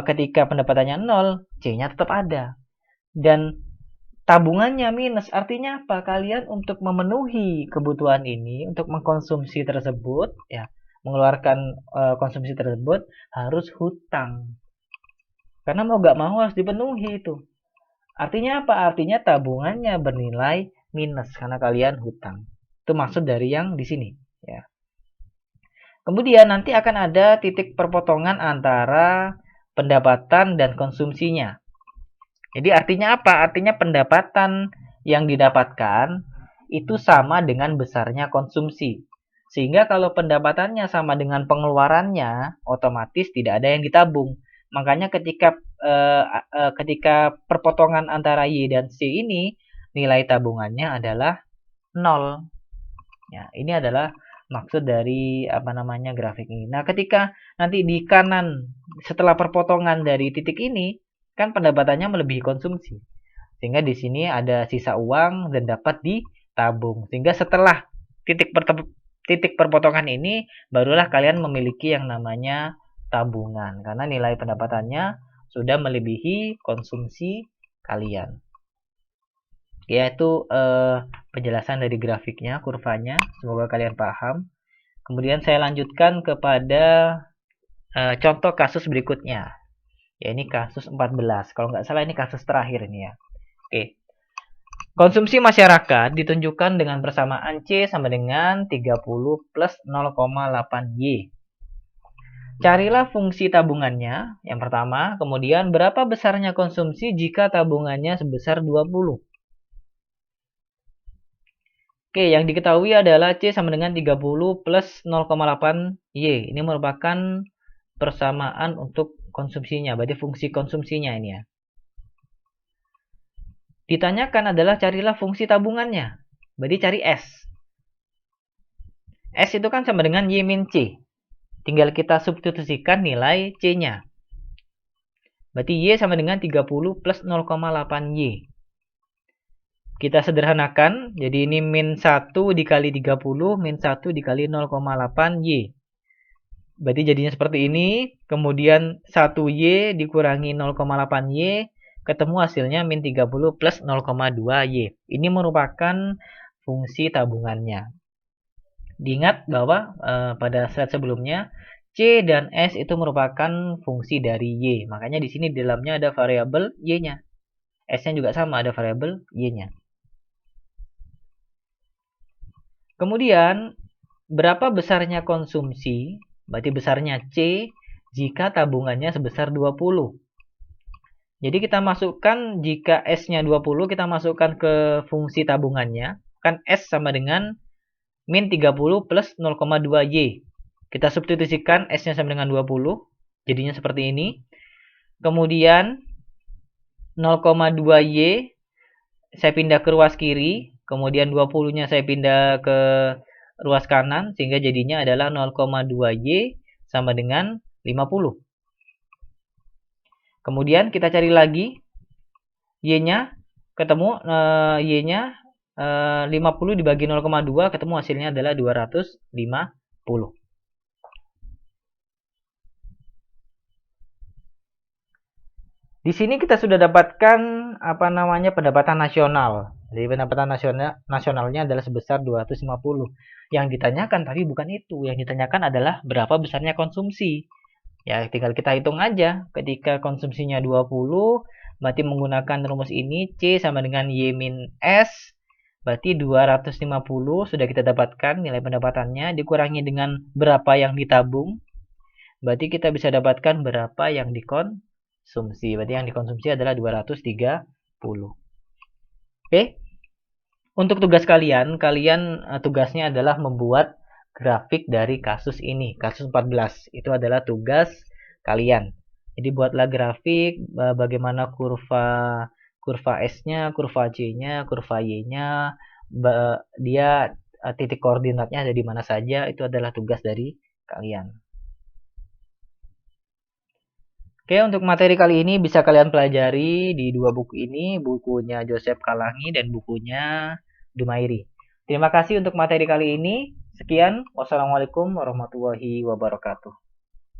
ketika pendapatannya 0, C-nya tetap ada. Dan tabungannya minus, artinya apa? Kalian untuk memenuhi kebutuhan ini, untuk mengkonsumsi tersebut, ya, mengeluarkan konsumsi tersebut harus hutang. Karena mau gak mau harus dipenuhi itu. Artinya apa? Artinya tabungannya bernilai minus karena kalian hutang. Itu maksud dari yang di sini, ya. Kemudian nanti akan ada titik perpotongan antara pendapatan dan konsumsinya. Jadi artinya apa? Artinya pendapatan yang didapatkan itu sama dengan besarnya konsumsi. Sehingga kalau pendapatannya sama dengan pengeluarannya, otomatis tidak ada yang ditabung. Makanya ketika perpotongan antara Y dan C ini, nilai tabungannya adalah 0. Ya, ini adalah maksud dari grafik ini. Nah, ketika nanti di kanan setelah perpotongan dari titik ini, kan pendapatannya melebihi konsumsi. Sehingga di sini ada sisa uang dan dapat ditabung. Sehingga setelah titik perpotongan ini, barulah kalian memiliki yang namanya tabungan. Karena nilai pendapatannya sudah melebihi konsumsi kalian. Yaitu penjelasan dari grafiknya, kurvanya. Semoga kalian paham. Kemudian saya lanjutkan kepada contoh kasus berikutnya. Ya, ini kasus 14. Kalau nggak salah ini kasus terakhir ini ya. Oke. Konsumsi masyarakat ditunjukkan dengan persamaan C sama dengan 30 plus 0,8 Y. Carilah fungsi tabungannya, yang pertama. Kemudian berapa besarnya konsumsi jika tabungannya sebesar 20. Oke, yang diketahui adalah C sama dengan 30 plus 0,8 Y. Ini merupakan persamaan untuk konsumsinya, berarti fungsi konsumsinya ini ya. Ditanyakan adalah carilah fungsi tabungannya, berarti cari S. S itu kan sama dengan Y min C. Tinggal kita substitusikan nilai C-nya. Berarti Y sama dengan 30 plus 0,8 Y. Kita sederhanakan, jadi ini min 1 dikali 30, min 1 dikali 0,8 Y. Berarti jadinya seperti ini, kemudian 1Y dikurangi 0,8 Y, ketemu hasilnya min 30 plus 0,2 Y. Ini merupakan fungsi tabungannya. Diingat bahwa pada slide sebelumnya, C dan S itu merupakan fungsi dari Y. Makanya di sini di dalamnya ada variabel Y-nya. S-nya juga sama, ada variabel Y-nya. Kemudian, berapa besarnya konsumsi? Berarti besarnya C jika tabungannya sebesar 20. Jadi kita masukkan, jika S-nya 20, kita masukkan ke fungsi tabungannya. Kan S sama dengan min 30 plus 0,2 Y. Kita substitusikan S-nya sama dengan 20. Jadinya seperti ini. Kemudian 0,2 Y saya pindah ke ruas kiri. Kemudian 20-nya saya pindah ke ruas kanan, sehingga jadinya adalah 0,2 Y sama dengan 50. Kemudian kita cari lagi Y-nya, ketemu Y-nya 50 dibagi 0,2, ketemu hasilnya adalah 250. Di sini kita sudah dapatkan pendapatan nasional. Jadi pendapatan nasionalnya adalah sebesar 250. Yang ditanyakan tapi bukan itu. Yang ditanyakan adalah berapa besarnya konsumsi. Ya, tinggal kita hitung aja. Ketika konsumsinya 20, berarti menggunakan rumus ini C sama dengan Y min S. Berarti 250 sudah kita dapatkan nilai pendapatannya, dikurangi dengan berapa yang ditabung. Berarti kita bisa dapatkan berapa yang dikonsumsi. Berarti yang dikonsumsi adalah 230. Oke. Untuk tugas kalian tugasnya adalah membuat grafik dari kasus ini, kasus 14. Itu adalah tugas kalian. Jadi buatlah grafik bagaimana kurva S-nya, kurva C-nya, kurva Y-nya, dia titik koordinatnya ada di mana saja, itu adalah tugas dari kalian. Oke, untuk materi kali ini bisa kalian pelajari di dua buku ini, bukunya Joseph Kalangi dan bukunya Dumairi. Terima kasih untuk materi kali ini. Sekian, wassalamualaikum warahmatullahi wabarakatuh.